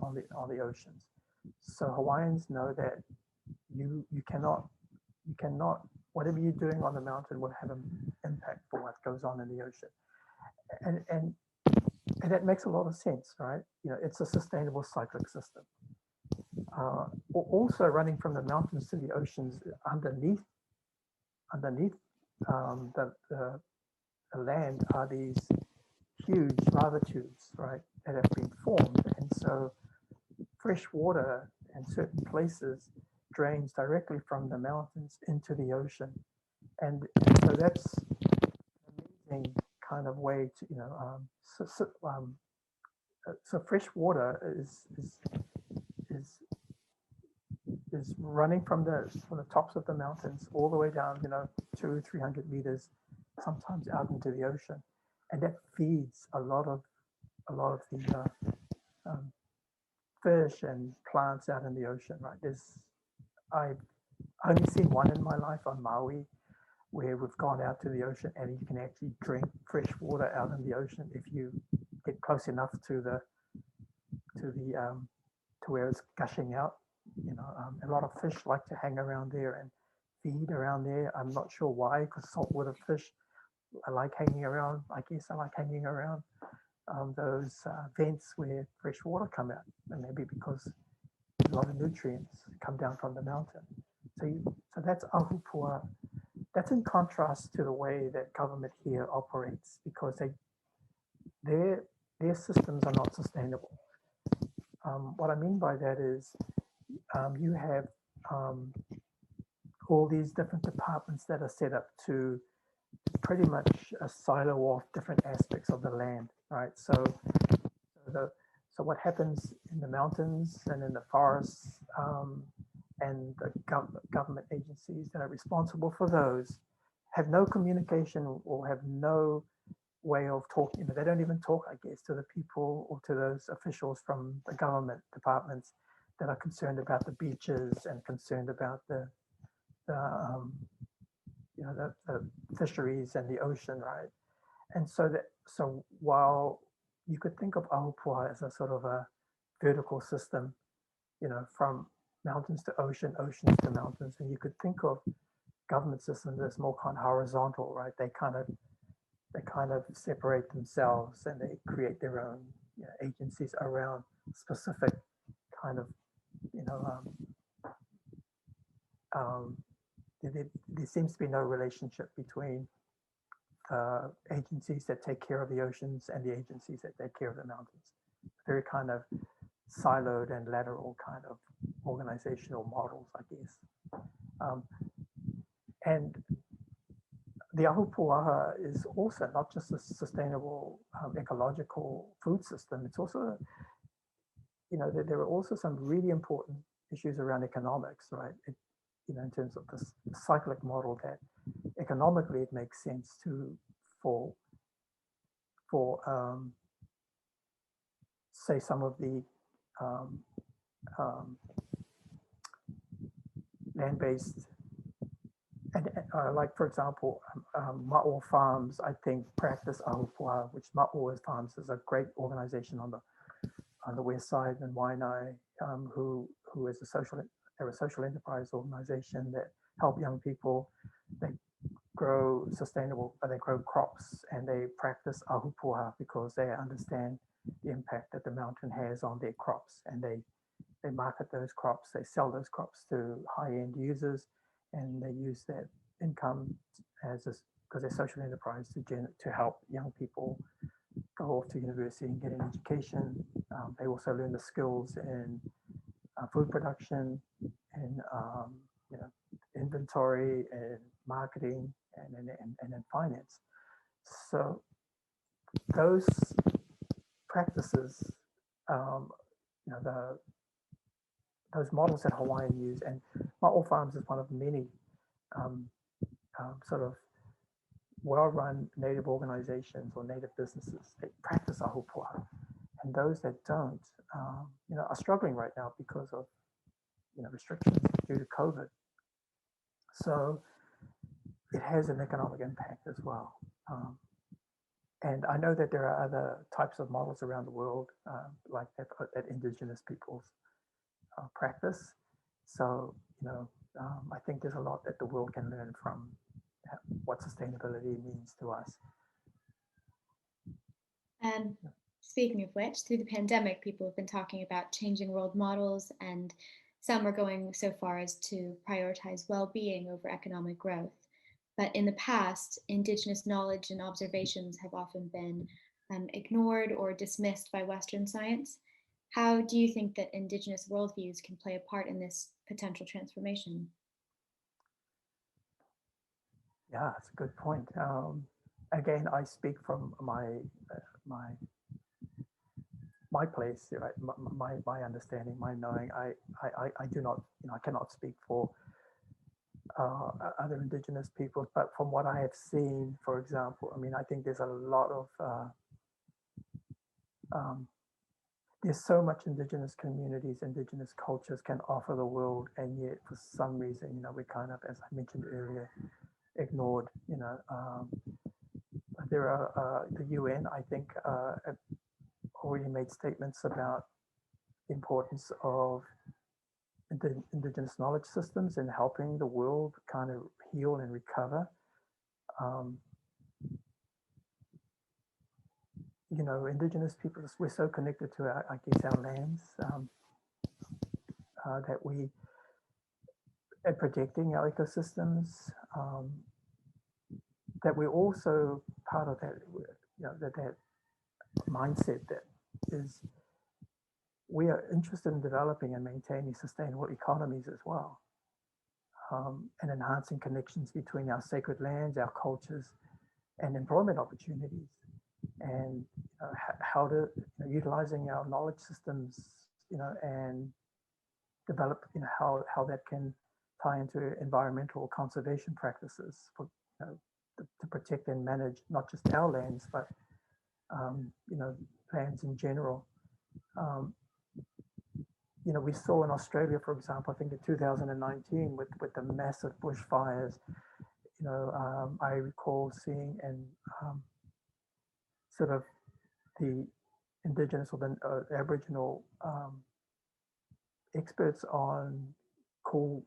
oceans. So Hawaiians know that you cannot whatever you're doing on the mountain will have an impact for what goes on in the ocean, and that makes a lot of sense, right? It's a sustainable cyclic system. Also running from the mountains to the oceans underneath the land are these huge lava tubes, right, that have been formed. And so fresh water in certain places drains directly from the mountains into the ocean. And so that's an amazing kind of way to, so fresh water is running from the tops of the mountains all the way down, 200-300 meters, sometimes out into the ocean, and that feeds a lot of the fish and plants out in the ocean. Right? I've only seen one in my life on Maui, where we've gone out to the ocean and you can actually drink fresh water out in the ocean if you get close enough to where it's gushing out. A lot of fish like to hang around there and feed around there. I'm not sure why, because saltwater fish, I like hanging around. I guess I like hanging around those vents where fresh water come out, and maybe because a lot of nutrients come down from the mountain. So that's ahupua. That's in contrast to the way that government here operates, because their systems are not sustainable. What I mean by that is you have all these different departments that are set up to pretty much silo off different aspects of the land, right? So what happens in the mountains and in the forests and the government agencies that are responsible for those have no communication or have no way of talking. They don't even talk, I guess, to the people or to those officials from the government departments that are concerned about the beaches and concerned about the you know, the fisheries and the ocean, right? And so while you could think of Ahupua as a sort of a vertical system, you know, from mountains to ocean, oceans to mountains, and you could think of government systems as more kind of horizontal, right? They kind of separate themselves and they create their own, you know, agencies around specific kind of, you know, there seems to be no relationship between agencies that take care of the oceans and the agencies that take care of the mountains. Very kind of siloed and lateral kind of organizational models, I guess. And the Ahupua'a is also not just a sustainable ecological food system, it's also, you know, there are also some really important issues around economics, right? You know, in terms of this cyclic model, that economically it makes sense for say some of the land-based and like, for example, Ma'o Farms, I think, practice Ahupua'a, which Ma'o Farms is a great organization on the west side in Waianae, who is a social enterprise organization that help young people. They grow they grow crops, and they practice Ahupua'a because they understand the impact that the mountain has on their crops, and they market those crops, they sell those crops to high-end users, and they use that income because they're social enterprise to help young people go off to university and get an education. They also learn the skills in food production and you know, inventory and marketing and in finance. So those practices, you know, those models that Hawaiian use, and Ma'o Farms is one of many sort of well-run native organizations or native businesses that practice Ahupua'a, and those that don't, you know, are struggling right now because of, you know, restrictions due to COVID. So it has an economic impact as well. And I know that there are other types of models around the world like that indigenous peoples practice. So, you know, I think there's a lot that the world can learn from what sustainability means to us. And speaking of which, through the pandemic, people have been talking about changing world models, and some are going so far as to prioritize well-being over economic growth. But in the past, Indigenous knowledge and observations have often been ignored or dismissed by Western science. How do you think that Indigenous worldviews can play a part in this potential transformation? Yeah, it's a good point. Again, I speak from my place, right? My understanding, my knowing. I do not, you know, I cannot speak for other Indigenous peoples, but from what I have seen, for example, I mean, I think there's a lot of there's so much Indigenous communities, Indigenous cultures can offer the world, and yet for some reason, you know, we kind of, as I mentioned earlier, ignored. You know, there are the UN, I think, already made statements about the importance of Indigenous knowledge systems in helping the world kind of heal and recover. You know, Indigenous people, we're so connected to our, I guess, our lands that we are protecting our ecosystems. That we're also part of that, you know, that mindset that is, we are interested in developing and maintaining sustainable economies as well, and enhancing connections between our sacred lands, our cultures, and employment opportunities, and how to, you know, utilizing our knowledge systems, you know, and develop, you know, how that can tie into environmental conservation practices for, you know, to protect and manage not just our lands, but you know, lands in general. we saw in Australia, for example, I think in 2019 with the massive bushfires, I recall seeing and sort of the Indigenous or the Aboriginal experts on coal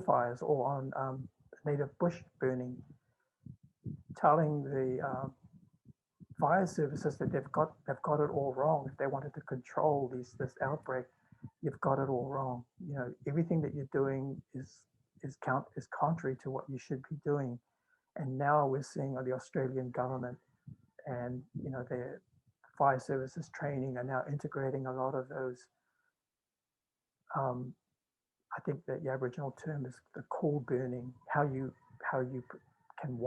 fires or on native bush burning, telling the fire services that they've got it all wrong. If they wanted to control this outbreak, you've got it all wrong. Everything that you're doing is contrary to what you should be doing. And now we're seeing the Australian government and their fire services training are now integrating a lot of those. I think that the Aboriginal term is the coal burning. How you can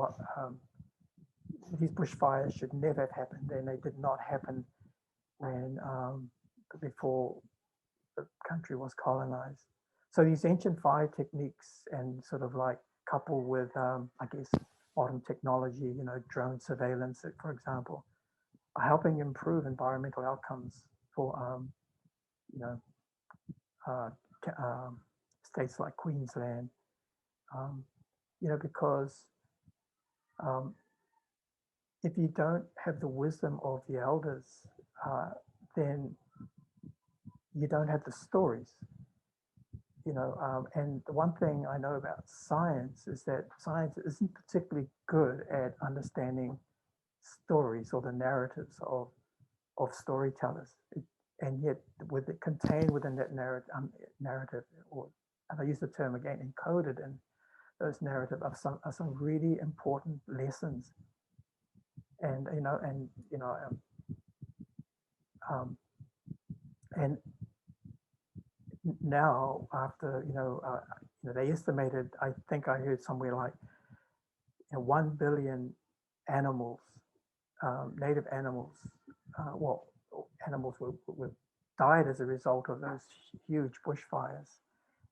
these bushfires should never have happened, and they did not happen when before the country was colonized. So these ancient fire techniques and sort of like coupled with I guess modern technology, drone surveillance, for example, are helping improve environmental outcomes for states like Queensland, because if you don't have the wisdom of the elders, then you don't have the stories, and the one thing I know about science is that science isn't particularly good at understanding stories or the narratives of storytellers. And yet contained within that narrative, or, and I use the term again, encoded in those narratives are some really important lessons. And and now after they estimated, I think I heard somewhere like 1 billion animals, native animals, animals were died as a result of those huge bushfires,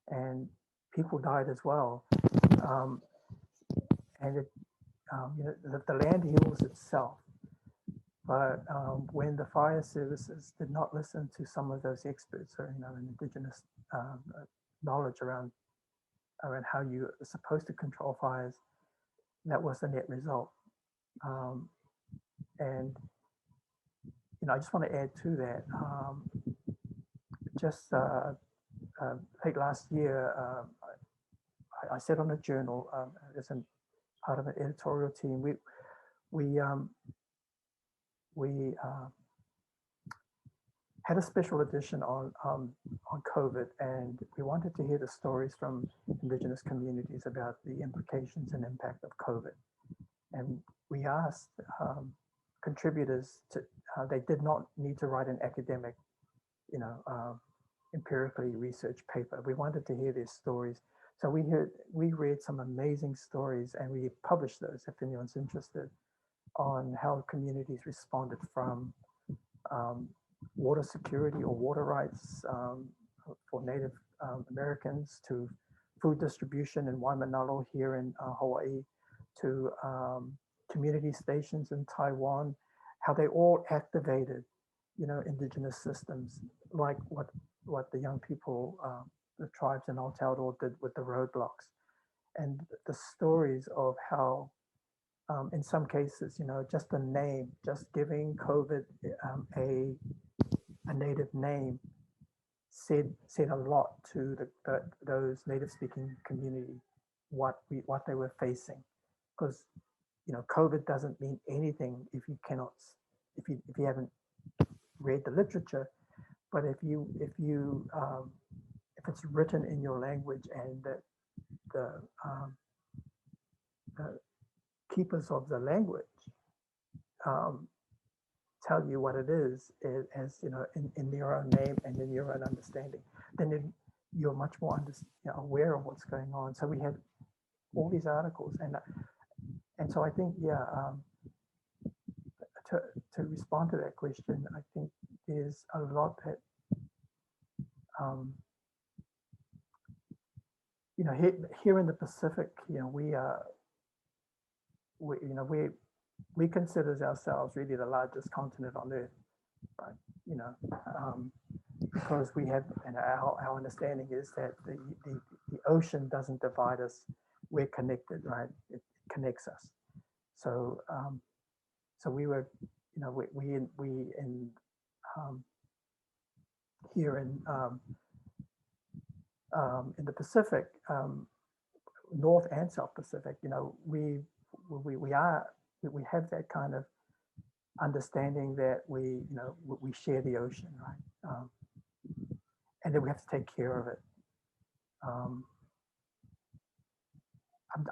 and people died as well. And it, the land heals itself. But when the fire services did not listen to some of those experts or Indigenous knowledge around how you are supposed to control fires, that was the net result. And I just want to add to that. Just late last year, I sat on a journal as a part of an editorial team. We had a special edition on COVID, and we wanted to hear the stories from Indigenous communities about the implications and impact of COVID. And we asked contributors to, they did not need to write an academic, empirically researched paper. We wanted to hear their stories. So we read some amazing stories, and we published those if anyone's interested, on how communities responded from water security or water rights for Native Americans, to food distribution in Waimanalo here in Hawaii, to community stations in Taiwan, how they all activated, indigenous systems, like what the young people, the tribes in Aotearoa did with the roadblocks, and the stories of how, in some cases, just the name, just giving COVID a native name said a lot to those native speaking community, what they were facing, because COVID doesn't mean anything if you haven't read the literature. But if it's written in your language, and the keepers of the language tell you what it is, as in your own name and in your own understanding, then you're much more aware of what's going on. So we had all these articles, and so I think, to respond to that question, I think there's a lot that here in the Pacific, we consider ourselves really the largest continent on Earth, but because we have, and our understanding is that the ocean doesn't divide us, we're connected, right? It connects us. So so we were, we in here in the Pacific, North and South Pacific, we have that kind of understanding that we share the ocean, right? And that we have to take care of it.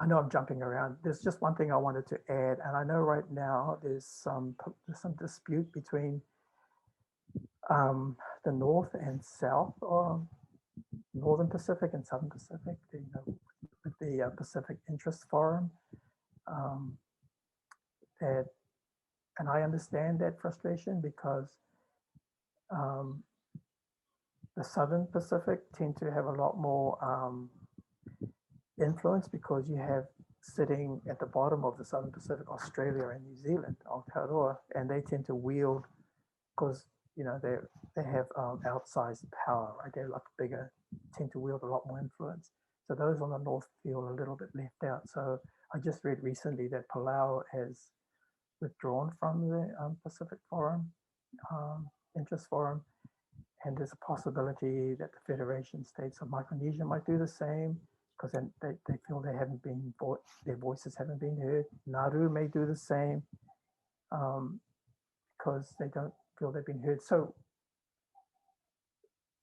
I know I'm jumping around. There's just one thing I wanted to add, and I know right now there's some dispute between the North and South, or Northern Pacific and Southern Pacific, with the Pacific Interest Forum. And I understand that frustration because the Southern Pacific tend to have a lot more influence because you have sitting at the bottom of the Southern Pacific, Australia and New Zealand, Aotearoa, and they tend to wield, because they have outsized power, right? They're like bigger, tend to wield a lot more influence. So those on the north feel a little bit left out. So I just read recently that Palau has withdrawn from the Pacific Forum, Interest Forum, and there's a possibility that the Federation States of Micronesia might do the same, because then they feel they haven't been, their voices haven't been heard. Nauru may do the same, because they don't feel they've been heard. So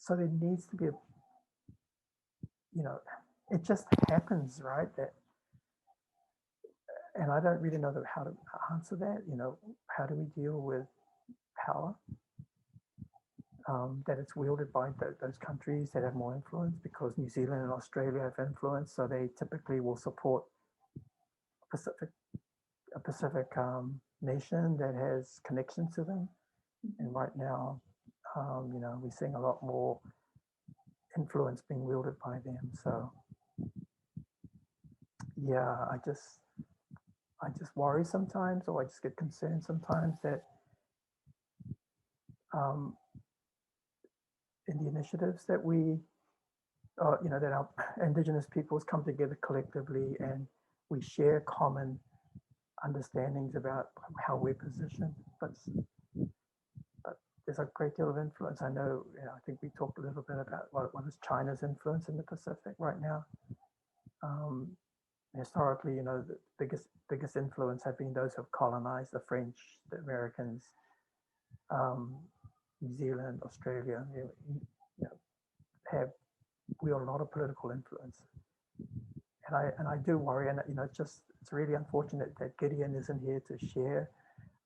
there needs to be it just happens, right? That, and I don't really know how to answer that. How do we deal with power that it's wielded by those countries that have more influence? Because New Zealand and Australia have influence, so they typically will support a Pacific nation that has connections to them. And right now, we're seeing a lot more influence being wielded by them. So yeah, I just worry sometimes, or I just get concerned sometimes that in the initiatives that we, that our Indigenous peoples come together collectively and we share common understandings about how we're positioned, but there's a great deal of influence. I know, I think we talked a little bit about what is China's influence in the Pacific right now. Historically, the biggest influence have been those who have colonized: the French, the Americans, New Zealand, Australia. Have wield a lot of political influence, and I do worry. And it's really unfortunate that Gideon isn't here to share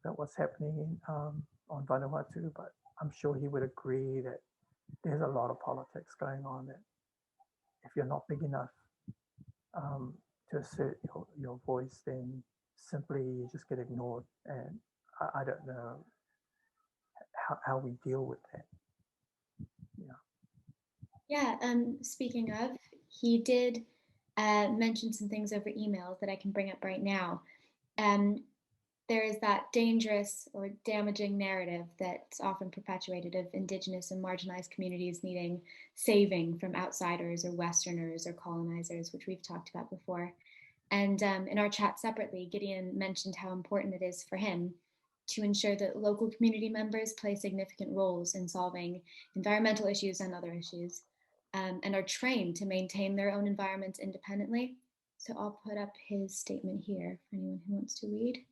about what's happening on Vanuatu, but I'm sure he would agree that there's a lot of politics going on, that if you're not big enough to assert your voice, then simply you just get ignored. And I don't know how we deal with that. Yeah, speaking of, he did mention some things over email that I can bring up right now. There is that dangerous or damaging narrative that's often perpetuated of Indigenous and marginalized communities needing saving from outsiders or Westerners or colonizers, which we've talked about before. And in our chat separately, Gideon mentioned how important it is for him to ensure that local community members play significant roles in solving environmental issues and other issues, and are trained to maintain their own environments independently. So I'll put up his statement here for anyone who wants to read.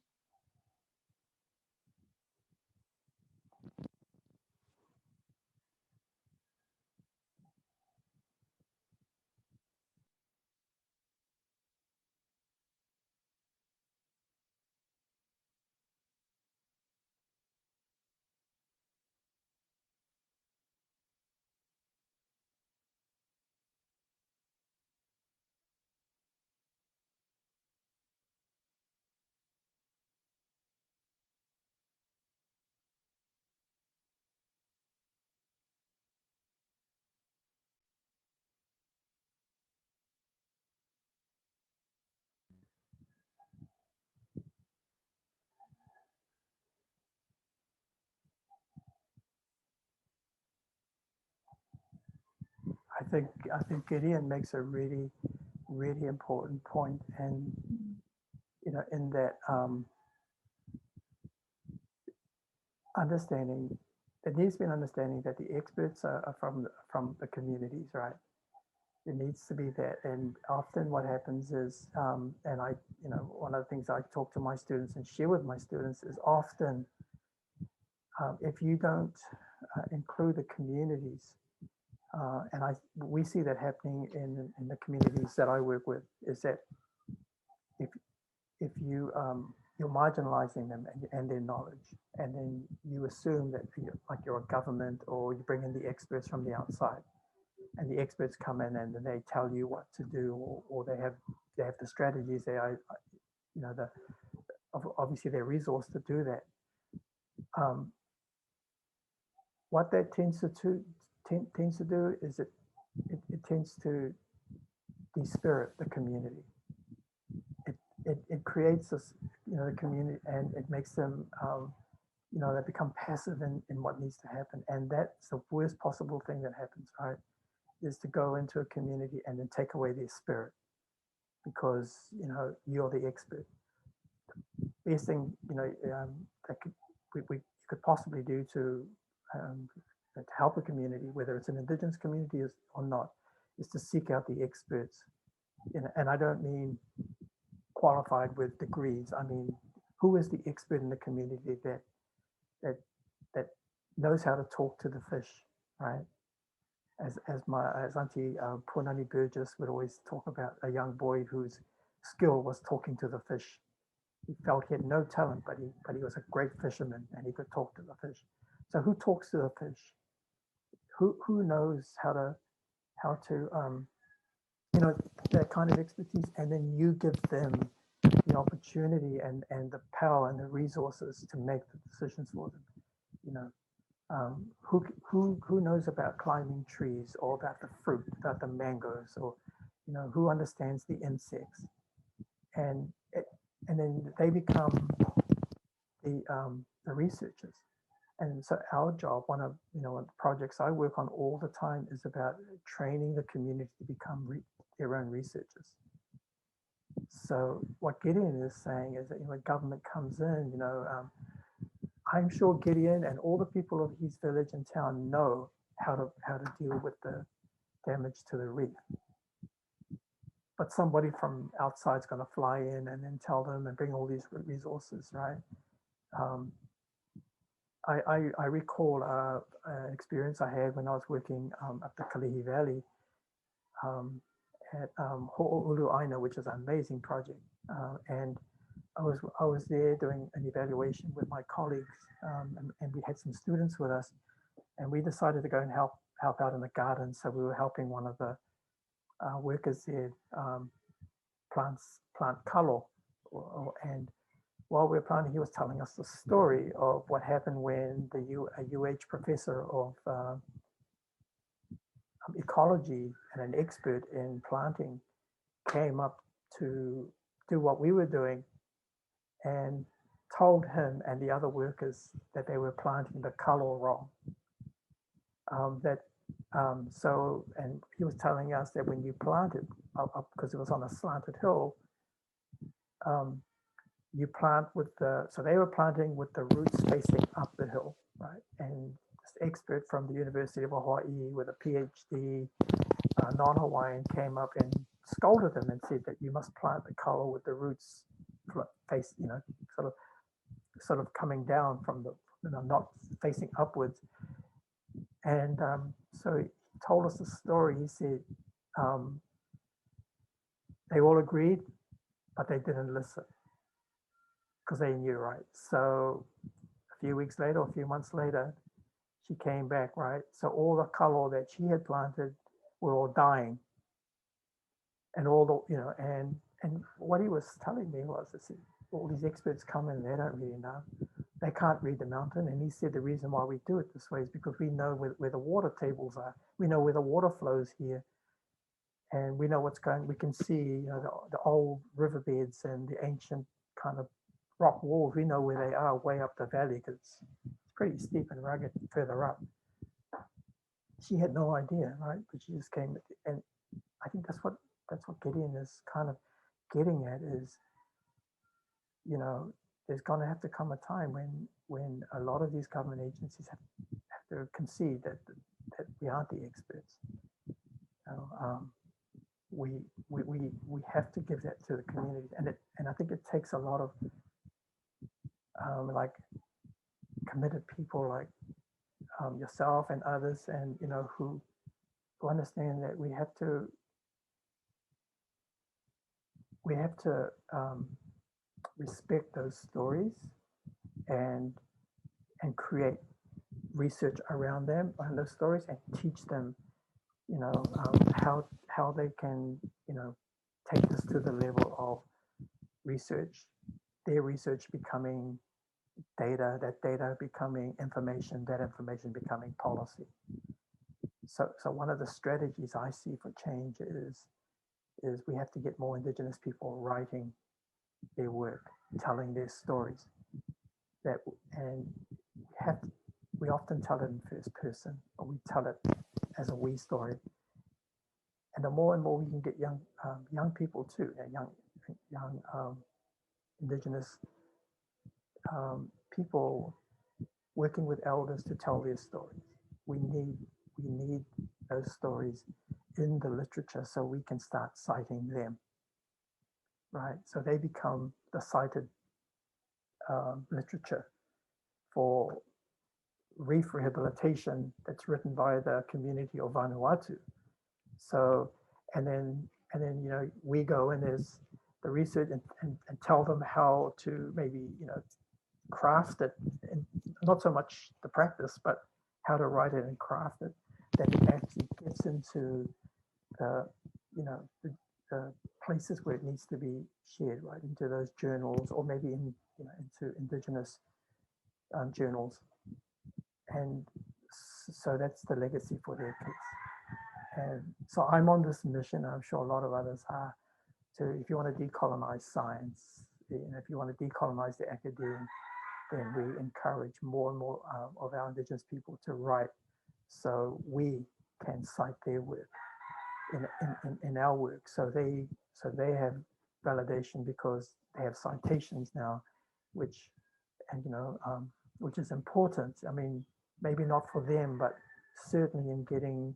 think Gideon makes a really important point, and in that understanding, there needs to be an understanding that the experts are from the communities, right? There needs to be that, and often what happens is, and I, one of the things I talk to my students and share with my students is often, if you don't include the communities, and we see that happening in the communities that I work with, is that if you you're marginalizing them and their knowledge, and then you assume that you're a government, or you bring in the experts from the outside, and the experts come in and they tell you what to do, or they have the strategies. They are, obviously they're resourced to do that. What that tends to do is it tends to despirit the community. It creates this, the community, and it makes them, they become passive in what needs to happen. And that's the worst possible thing that happens, right? Is to go into a community and then take away their spirit, because, you're the expert. Best thing, that we could possibly do to help a community, whether it's an Indigenous community or not, is to seek out the experts. And I don't mean qualified with degrees. I mean, who is the expert in the community that knows how to talk to the fish, right? As Auntie Punani Burgess would always talk about, a young boy whose skill was talking to the fish. He felt he had no talent, but he was a great fisherman, and he could talk to the fish. So who talks to the fish? Who knows how to that kind of expertise, and then you give them the opportunity and the power and the resources to make the decisions for them. Who knows about climbing trees, or about the fruit, about the mangoes, or who understands the insects, and then they become the researchers. And so our job, one of the projects I work on all the time, is about training the community to become their own researchers. So what Gideon is saying is that when government comes in, I'm sure Gideon and all the people of his village and town know how to deal with the damage to the reef. But somebody from outside is going to fly in and then tell them and bring all these resources, right? I recall an experience I had when I was working up the Kalihi Valley at Ho'oulu Aina, which is an amazing project. And I was there doing an evaluation with my colleagues, and we had some students with us, and we decided to go and help out in the garden. So we were helping one of the workers there plant kalo, and while we were planting, he was telling us the story of what happened when a UH professor of ecology and an expert in planting came up to do what we were doing, and told him and the other workers that they were planting the kalo wrong. And he was telling us that when you plant it, because it was on a slanted hill, you plant so they were planting with the roots facing up the hill, right? And this expert from the University of Hawaii with a PhD, non-Hawaiian, came up and scolded him and said that you must plant the kalo with the roots face, sort of coming down from the, not facing upwards. And so he told us the story. He said they all agreed, but they didn't listen, because they knew, right? So a few weeks later, or a few months later, she came back, right? So all the kalo that she had planted were all dying, and all the, and what he was telling me was, all these experts come in, they don't really know. They can't read the mountain. And he said the reason why we do it this way is because we know where the water tables are. We know where the water flows here. And we know what's going, we can see, the old riverbeds and the ancient kind of rock walls. We know where they are way up the valley, because it's pretty steep and rugged further up. she had no idea, right? But she just came, and I think that's what Gideon is kind of getting at is, you know, there's going to have to come a time when a lot of these government agencies have to concede that we aren't the experts. You know, we have to give that to the community, and I think it takes a lot of like committed people like yourself and others, and you know, who understand that we have to respect those stories and create research around them and those stories, and teach them, you know, how they can, you know, take this to the level of research, their research becoming data, that data becoming information, that information becoming policy. So one of the strategies I see for change is we have to get more Indigenous people writing their work, telling their stories. And we often tell it in first person, or we tell it as a we story. And the more and more we can get young people too, young Indigenous people working with elders to tell their stories. We need those stories in the literature so we can start citing them, right? So they become the cited literature for reef rehabilitation that's written by the community of Vanuatu. So, and then you know, we go and there's the research and tell them how to maybe, you know, craft it, and not so much the practice, but how to write it and craft it, that it actually gets into the, you know, the places where it needs to be shared, right, into those journals, or maybe in, you know, into Indigenous journals. And so that's the legacy for their kids. And so I'm on this mission, I'm sure a lot of others are, to, if you want to decolonize science, you know, if you want to decolonize the academe, then we encourage more and more of our Indigenous people to write, so we can cite their work in our work. So they have validation because they have citations now, which, and you know, which is important. I mean, maybe not for them, but certainly in getting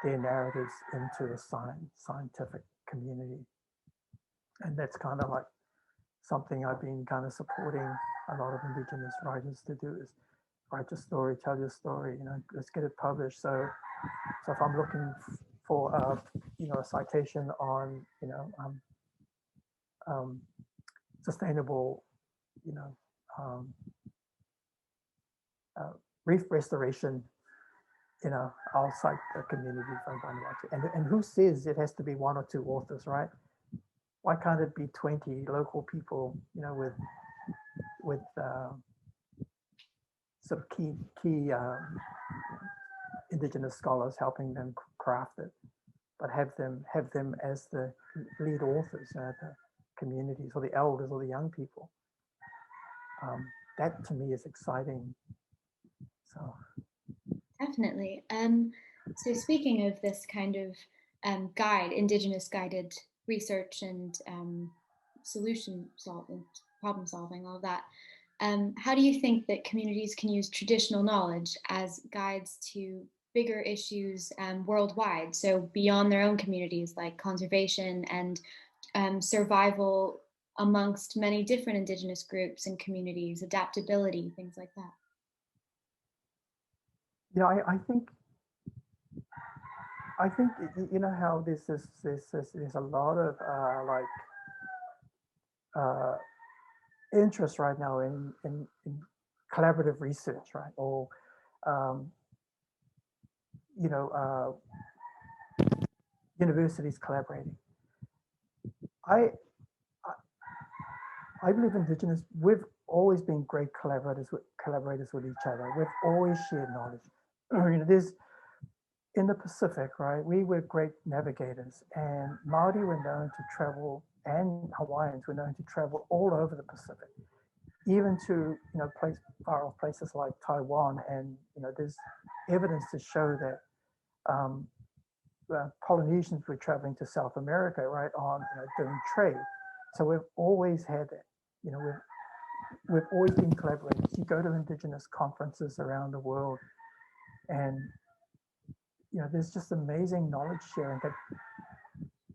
their narratives into the scientific community. And that's kind of like something I've been kind of supporting a lot of Indigenous writers to do, is write your story, tell your story, you know, let's get it published. So if I'm looking for you know, a citation on, you know, sustainable, you know, reef restoration, you know, I'll cite the community from Vanuatu. And who says it has to be 1 or 2 authors, right? Why can't it be 20 local people, you know, with sort of key Indigenous scholars helping them craft it, but have them as the lead authors, you know, the communities or the elders or the young people. That to me is exciting. So definitely. So speaking of this kind of guide, Indigenous guided research and solution solving, problem solving, all of that. How do you think that communities can use traditional knowledge as guides to bigger issues worldwide? So beyond their own communities, like conservation and survival amongst many different Indigenous groups and communities, adaptability, things like that. Yeah, I think you know how there's a lot of interest right now in collaborative research, right? Or you know, universities collaborating. I believe Indigenous, we've always been great collaborators with each other. We've always shared knowledge. You know, there's, in the Pacific, right, we were great navigators, and Māori were known to travel, and Hawaiians were known to travel all over the Pacific, even to, you know, far off places like Taiwan. And you know, there's evidence to show that Polynesians were traveling to South America, right, on doing trade. So we've always had that. We've always been collaborators. You go to Indigenous conferences around the world, and there's just amazing knowledge sharing that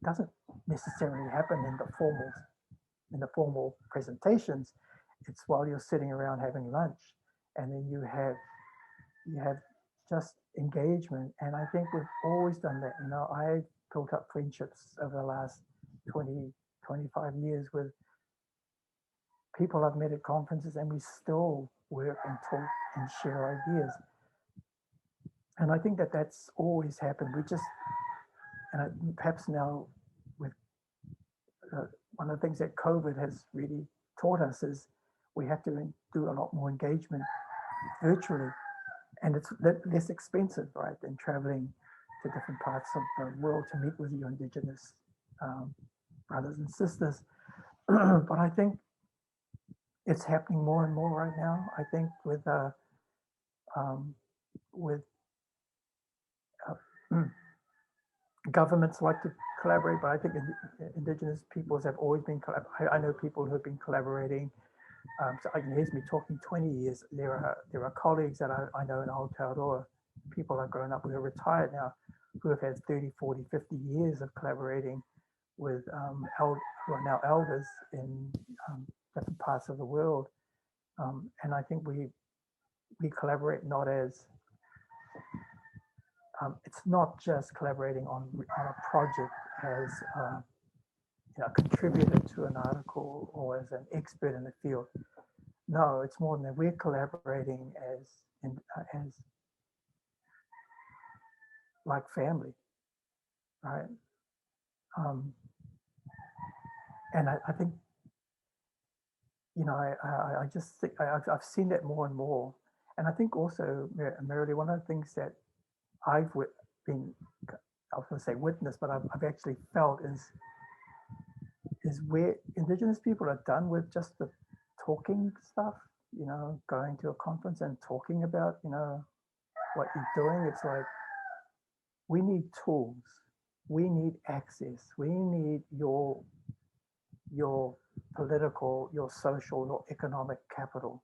doesn't necessarily happen in the formal presentations. It's while you're sitting around having lunch, and then you have just engagement. And I think we've always done that. I built up friendships over the last 20, 25 years with people I've met at conferences, and we still work and talk and share ideas. And I think that that's always happened. Perhaps now with one of the things that COVID has really taught us is we have to do a lot more engagement virtually, and it's less expensive, right, than traveling to different parts of the world to meet with your Indigenous brothers and sisters. But I think it's happening more and more right now. I think with governments like to collaborate, but I think Indigenous peoples have always been. I know people who have been collaborating. So here's me talking 20 years. There are colleagues that I know in Aotearoa, people I've grown up with, who are retired now, who have had 30, 40, 50 years of collaborating with who are now elders in different parts of the world. And I think we collaborate not as it's not just collaborating on a project as a contributor to an article or as an expert in the field. No, it's more than that. We're collaborating as like family, right? And I think I just think I've seen that more and more. And I think also, Mirali, one of the things that I've been, I was going to say witness, but I've actually felt is where Indigenous people are done with just the talking stuff, going to a conference and talking about, what you're doing. It's like, we need tools, we need access, we need your political, your social, your economic capital.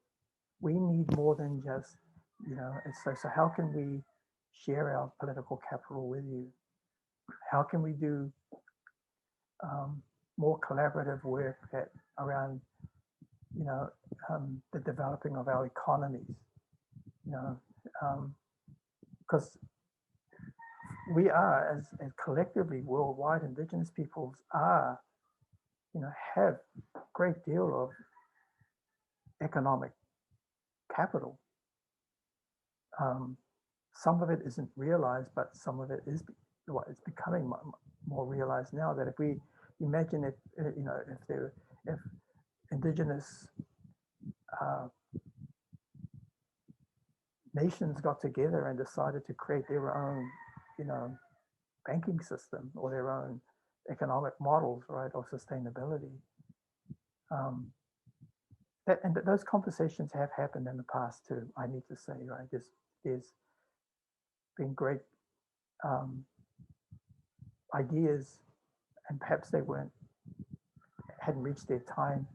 We need more than just, and so how can we share our political capital with you? How can we do more collaborative work around, the developing of our economies? Because we are, as collectively worldwide, Indigenous peoples are, have a great deal of economic capital. Some of it isn't realized, but some of it is. It's becoming more realized now. That if we imagine if Indigenous nations got together and decided to create their own, banking system or their own economic models, right, of sustainability. And those conversations have happened in the past too. I need to say, right, there's been great ideas, and perhaps they hadn't reached their time.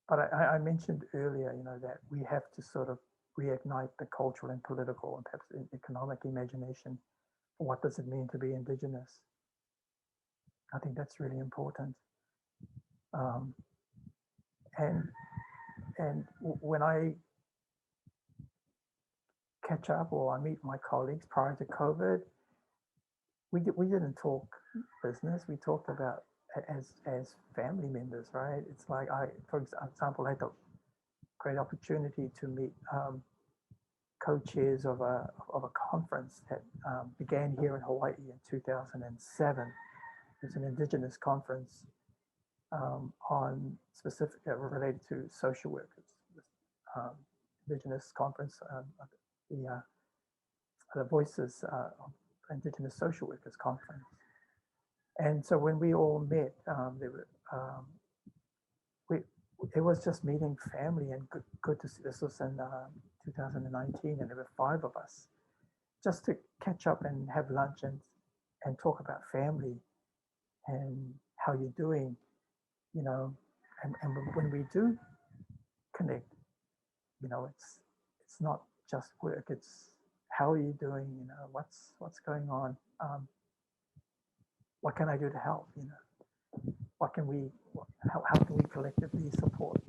But I mentioned earlier, that we have to sort of reignite the cultural and political and perhaps economic imagination. What does it mean to be Indigenous? I think that's really important. And when I catch up or I meet my colleagues prior to COVID, we didn't talk business. We talked about as family members, right? It's like for example, I had the great opportunity to meet co-chairs of a conference that began here in Hawaii in 2007. It was an Indigenous conference on specific related to social workers. Indigenous conference, the Voices of Indigenous Social Workers Conference. And so when we all met, it was just meeting family, and good to see. This was in 2019, and there were 5 of us. just to catch up and have lunch and talk about family and how you're doing, you know, and when we do connect, you know, it's not just work, it's how are you doing, you know, what's going on, what can I do to help, you know, what can we, how can we collectively support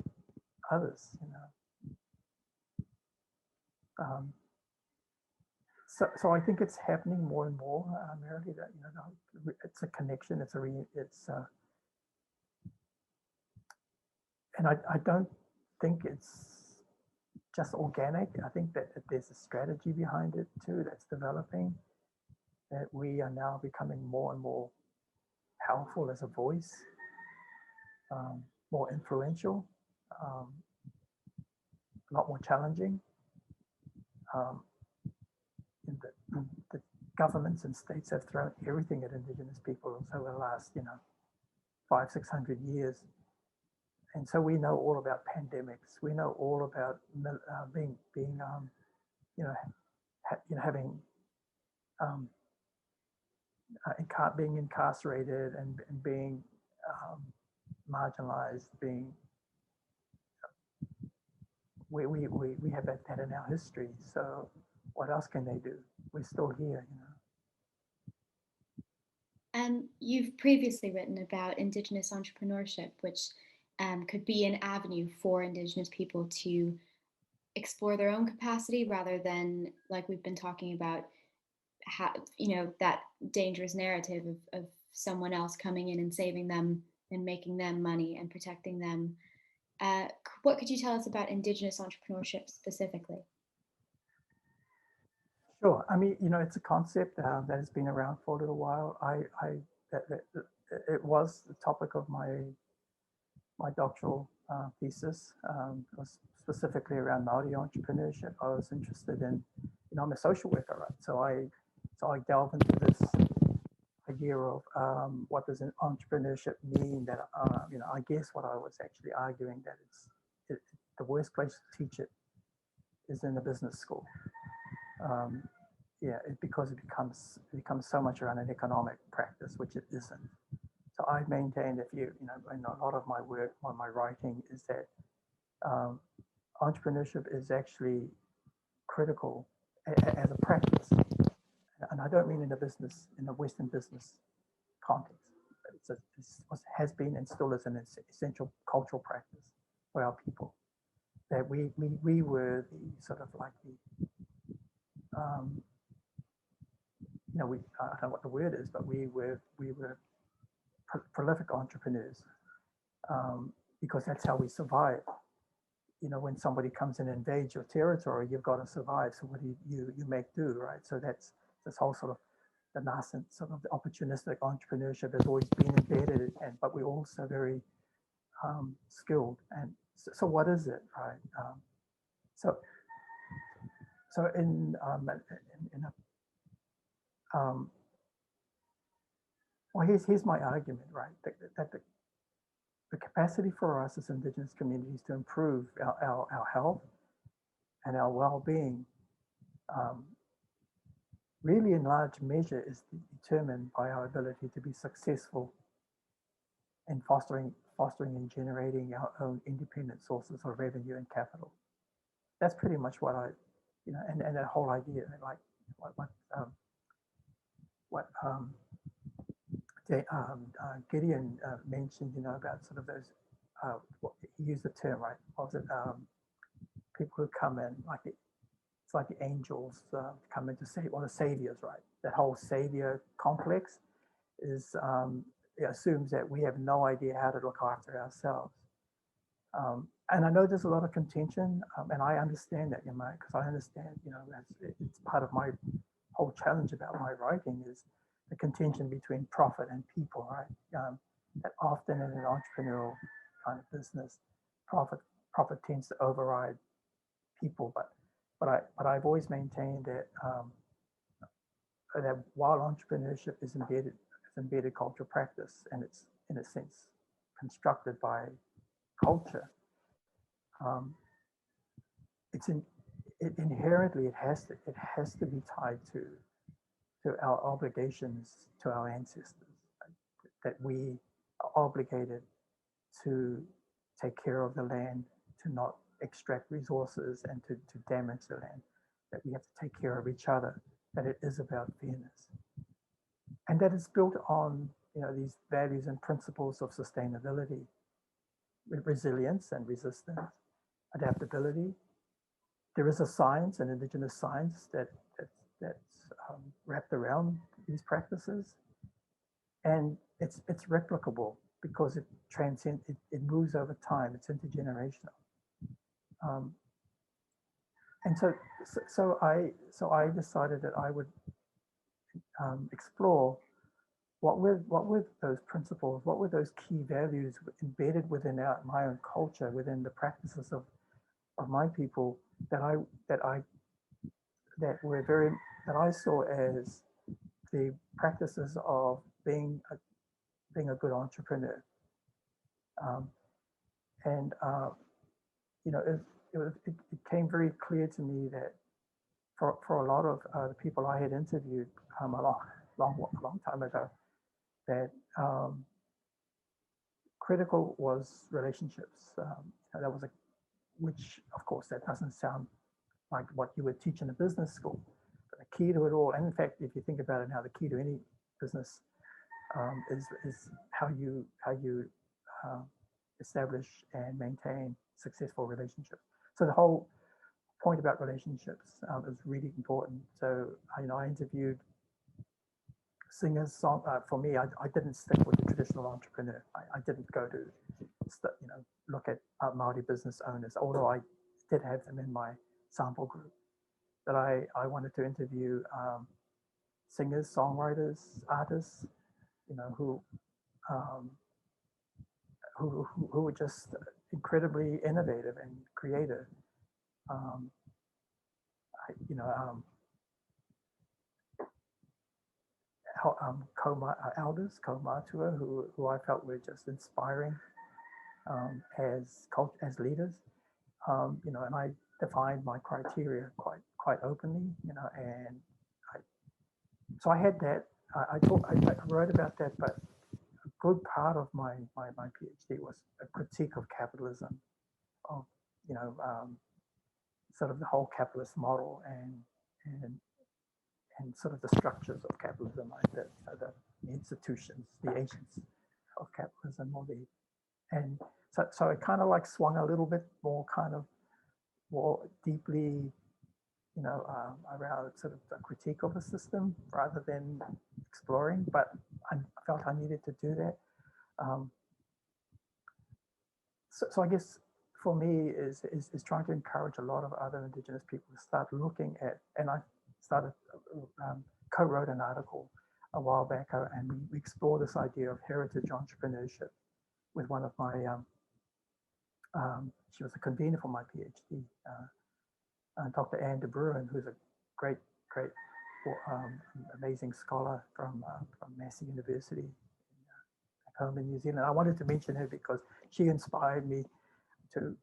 others, you know. So I think it's happening more and more, Mirali, that, you know, it's a connection, and I don't think it's just organic. I think that there's a strategy behind it too that's developing, that we are now becoming more and more powerful as a voice, more influential, a lot more challenging. The governments and states have thrown everything at Indigenous people over the last, you know, 500-600 years. And so we know all about pandemics. We know all about being you know, having being incarcerated and being marginalized. We have that in our history. So what else can they do? We're still here, you know. And you've previously written about Indigenous entrepreneurship, which could be an avenue for Indigenous people to explore their own capacity rather than, like we've been talking about, you know, that dangerous narrative of someone else coming in and saving them and making them money and protecting them. What could you tell us about Indigenous entrepreneurship specifically? Sure. I mean, you know, it's a concept that has been around for a little while. It was the topic of my doctoral thesis. It was specifically around Māori entrepreneurship. I was interested in, you know, I'm a social worker, right? So I delve into this idea of what does an entrepreneurship mean. That you know, I guess what I was actually arguing that the worst place to teach it is in a business school. Yeah, because it becomes so much around an economic practice, which it isn't. So I maintain, if you know, in a lot of my work, my writing is that entrepreneurship is actually critical as a practice, and I don't mean in a Western business context. But it has been and still is an essential cultural practice for our people. That we were the sort of like the you know, I don't know what the word is, but we were prolific entrepreneurs because that's how we survive. You know, when somebody comes in and invades your territory, you've got to survive. So what do you make do, right? So that's this whole sort of the nascent sort of the opportunistic entrepreneurship has always been embedded, but we're also very skilled. And so what is it, right? So in well, here's my argument, right? That the capacity for us as Indigenous communities to improve our health and our well-being really in large measure is determined by our ability to be successful in fostering and generating our own independent sources of revenue and capital. That's pretty much what I, you know, and that whole idea, like what Gideon mentioned, you know, about sort of those, he used the term, right? Was it people who come in, like it's like the angels come in to save, or the saviors, right? That whole savior complex is, it assumes that we have no idea how to look after ourselves. And I know there's a lot of contention, and I understand that, you know, because I understand, you know, it's part of my whole challenge about my writing is the contention between profit and people, right? That often in an entrepreneurial kind of business, profit tends to override people. But I've always maintained that that while entrepreneurship is embedded cultural practice, and it's in a sense constructed by culture, inherently it has to be tied to our obligations to our ancestors, right? That we are obligated to take care of the land, to not extract resources and to damage the land, that we have to take care of each other, that it is about fairness. And that it's built on, these values and principles of sustainability, resilience and resistance, adaptability. There is a science, an Indigenous science that's wrapped around these practices, and it's replicable because it transcends, it moves over time, it's intergenerational. And so I decided that I would explore what were those principles, what were those key values embedded within my own culture, within the practices of my people that I saw as the practices of being a good entrepreneur. It came very clear to me that for a lot of the people I had interviewed a long time ago, that critical was relationships. That was which of course that doesn't sound like what you would teach in a business school, but the key to it all, and in fact, if you think about it now, the key to any business is how you establish and maintain successful relationships. So the whole point about relationships is really important. So I interviewed singers. For me, I didn't stick with the traditional entrepreneur. I didn't go to look at Māori business owners, although I did have them in my sample group. But I wanted to interview singers, songwriters, artists, who were just incredibly innovative and creative. Elders, Kaumatua, who I felt were just inspiring as leaders, and I defined my criteria quite openly, and so I had that. I wrote about that, but a good part of my PhD was a critique of capitalism, of sort of the whole capitalist model and sort of the structures of capitalism, like the institutions, the agents of capitalism, and so it kind of like swung a little bit more deeply, around sort of the critique of the system rather than exploring. But I felt I needed to do that. So I guess for me is trying to encourage a lot of other Indigenous people to start looking at, and I started co-wrote an article a while back, and we explore this idea of heritage entrepreneurship with one of my she was a convener for my PhD, Dr. Anne de Bruin, who's a great amazing scholar from Massey University back home in New Zealand. I wanted to mention her because she inspired me to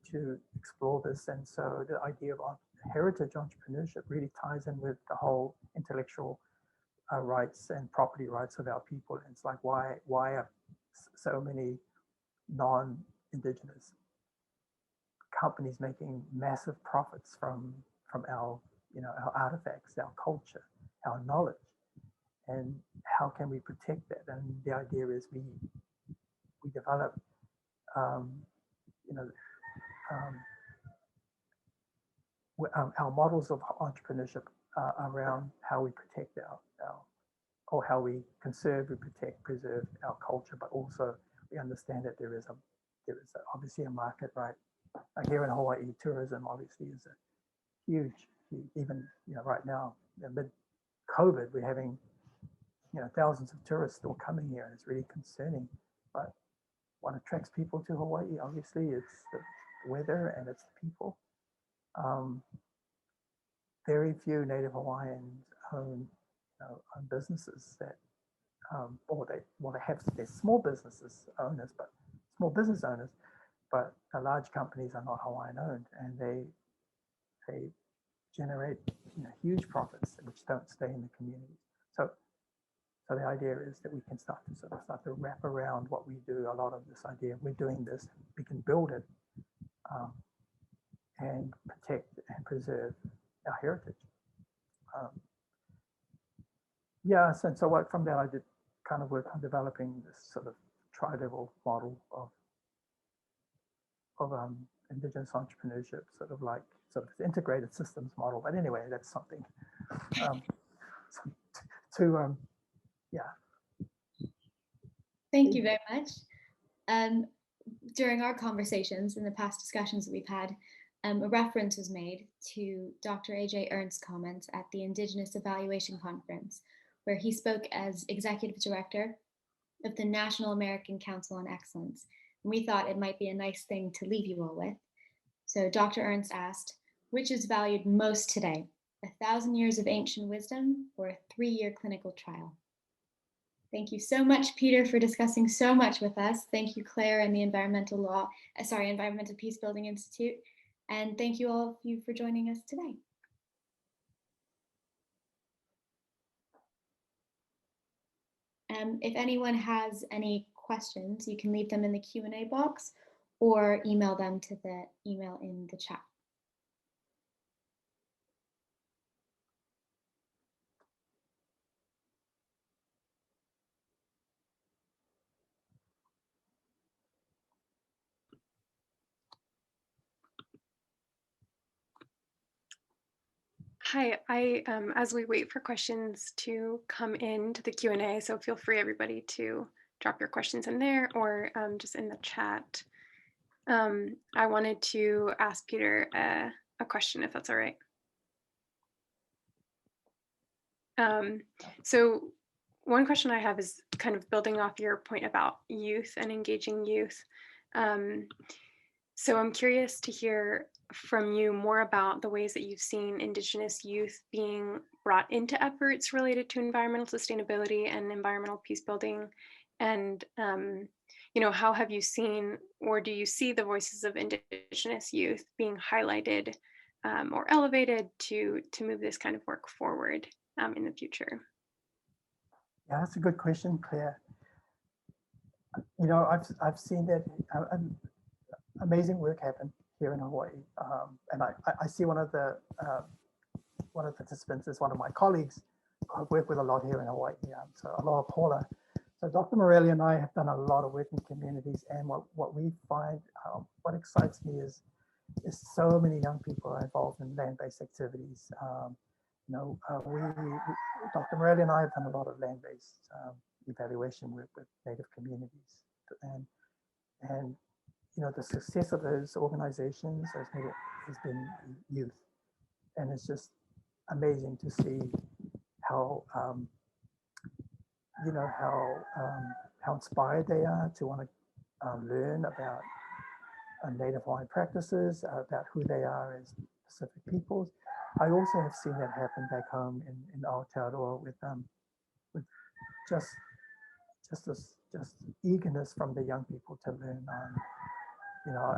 explore this, and so the idea of heritage entrepreneurship really ties in with the whole intellectual rights and property rights of our people. And it's like, why are so many non-Indigenous companies making massive profits from our our artifacts, our culture, our knowledge, and how can we protect that? And the idea is we develop our models of entrepreneurship around how we protect or how we conserve, we protect, preserve our culture, but also we understand that there is obviously a market, right? Here in Hawaii, tourism obviously is a huge, even right now, mid-COVID, we're having thousands of tourists still coming here, and it's really concerning. But what attracts people to Hawaii, obviously, it's the weather and it's the people. Very few Native Hawaiians own businesses that, or they have their small business owners, but the large companies are not Hawaiian owned, and they generate huge profits which don't stay in the community. So the idea is that we can start to wrap around what we do. A lot of this idea, we're doing this, we can build it and protect and preserve our heritage. So what from that I did kind of work on developing this sort of tri-level model of Indigenous entrepreneurship, sort of integrated systems model. But anyway, that's something Thank you very much. During our conversations and the past discussions that we've had, a reference was made to Dr. A.J. Ernst's comments at the Indigenous Evaluation Conference, where he spoke as Executive Director of the National American Council on Excellence. And we thought it might be a nice thing to leave you all with. So Dr. Ernst asked, which is valued most today, 1,000 years of ancient wisdom or a 3-year clinical trial? Thank you so much, Peter, for discussing so much with us. Thank you, Claire, and the Environmental Peacebuilding Institute. And thank you all of you for joining us today. If anyone has any questions, you can leave them in the Q&A box or email them to the email in the chat. Hi, as we wait for questions to come into the Q&A, so feel free everybody to drop your questions in there or just in the chat. I wanted to ask Peter a question, if that's all right. So one question I have is kind of building off your point about youth and engaging youth. So I'm curious to hear from you more about the ways that you've seen Indigenous youth being brought into efforts related to environmental sustainability and environmental peace building. And, how have you seen, or do you see the voices of Indigenous youth being highlighted or elevated to move this kind of work forward in the future? Yeah, that's a good question, Claire. I've seen that amazing work happen here in Hawaii, and I see one of the participants is one of my colleagues I work with a lot here in Hawaii. So aloha Paula. So Dr. Mirali and I have done a lot of work in communities, and what we find, what excites me is so many young people are involved in land-based activities. Dr. Mirali and I have done a lot of land-based evaluation work with Native communities, and the success of those organizations has been youth, and it's just amazing to see how how inspired they are to want to learn about Native Hawaiian practices, about who they are as Pacific peoples. I also have seen that happen back home in Aotearoa with just eagerness from the young people to learn.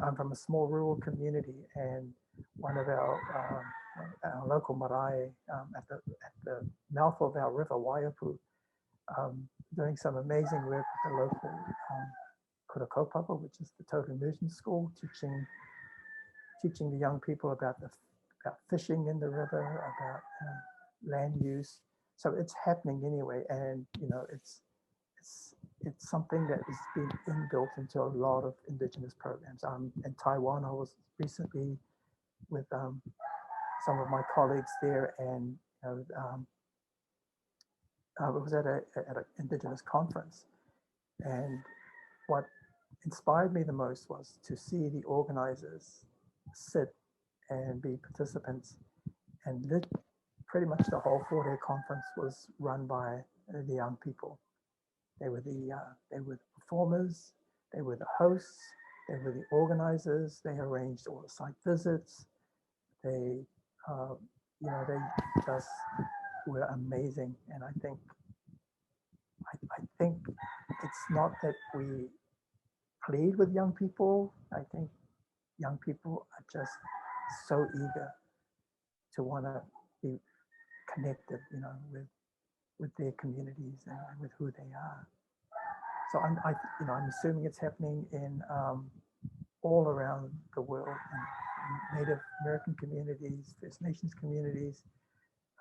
I'm from a small rural community, and one of our local marae at the mouth of our river Waiapu, doing some amazing work with the local kura kaupapa, which is the total immersion school, teaching the young people about fishing in the river, about land use. So it's happening anyway, and it's something that is being inbuilt into a lot of Indigenous programs. In Taiwan, I was recently with some of my colleagues there, and I was at an Indigenous conference, and what inspired me the most was to see the organizers sit and be participants, and pretty much the whole 4-day conference was run by the young people. They were the performers, they were the hosts, they were the organizers. They arranged all the site visits. They just were amazing. And I think it's not that we plead with young people. I think young people are just so eager to want to be connected, you know, with their communities and with who they are. So I'm assuming it's happening in all around the world, in Native American communities, First Nations communities,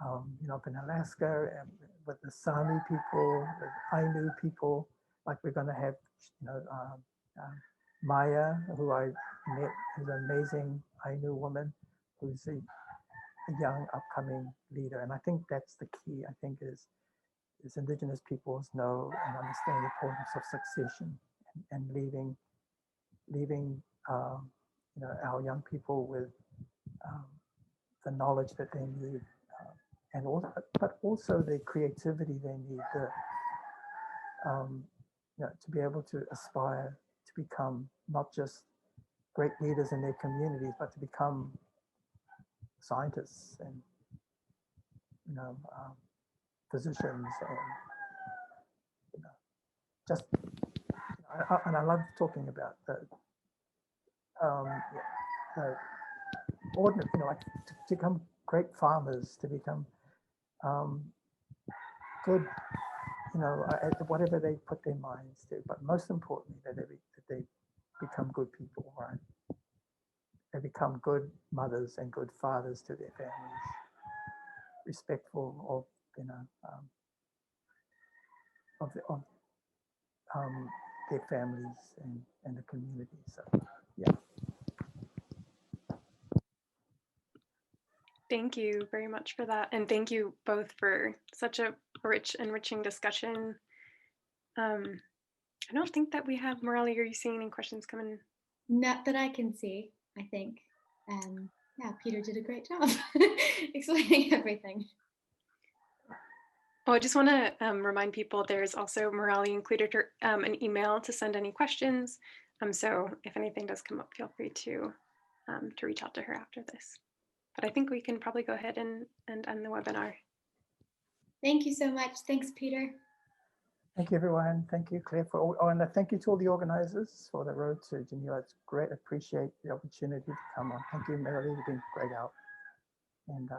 you know, up in Alaska, and with the Sami people, with Ainu people. Like we're going to have, you know, Maya, who I met, is an amazing Ainu woman, who's a young upcoming leader. And I think that's the key. I think is Indigenous peoples know and understand the importance of succession and leaving you know, our young people with the knowledge that they need, and also, but also the creativity they need, you know, to be able to aspire to become not just great leaders in their communities, but to become scientists and, you know, physicians, and, you know, just, and I love talking about the ordinary, you know, like to become great farmers, to become good, you know, at whatever they put their minds to. But most importantly, that they become good people, right? They become good mothers and good fathers to their families, respectful of, you know, of their families and the community. So, yeah. Thank you very much for that. And thank you both for such a rich, enriching discussion. I don't think that we have, Mirali, are you seeing any questions coming? Not that I can see, I think. Yeah, Peter did a great job explaining everything. Oh, I just want to remind people there's also Mirali included her, an email to send any questions. So if anything does come up, feel free to reach out to her after this. But I think we can probably go ahead and end the webinar. Thank you so much. Thanks, Peter. Thank you, everyone. Thank you, Claire, for all, and thank you to all the organizers for the Road to Geneva. It's great. Appreciate the opportunity to come on. Thank you, Mirali. You've been great out. And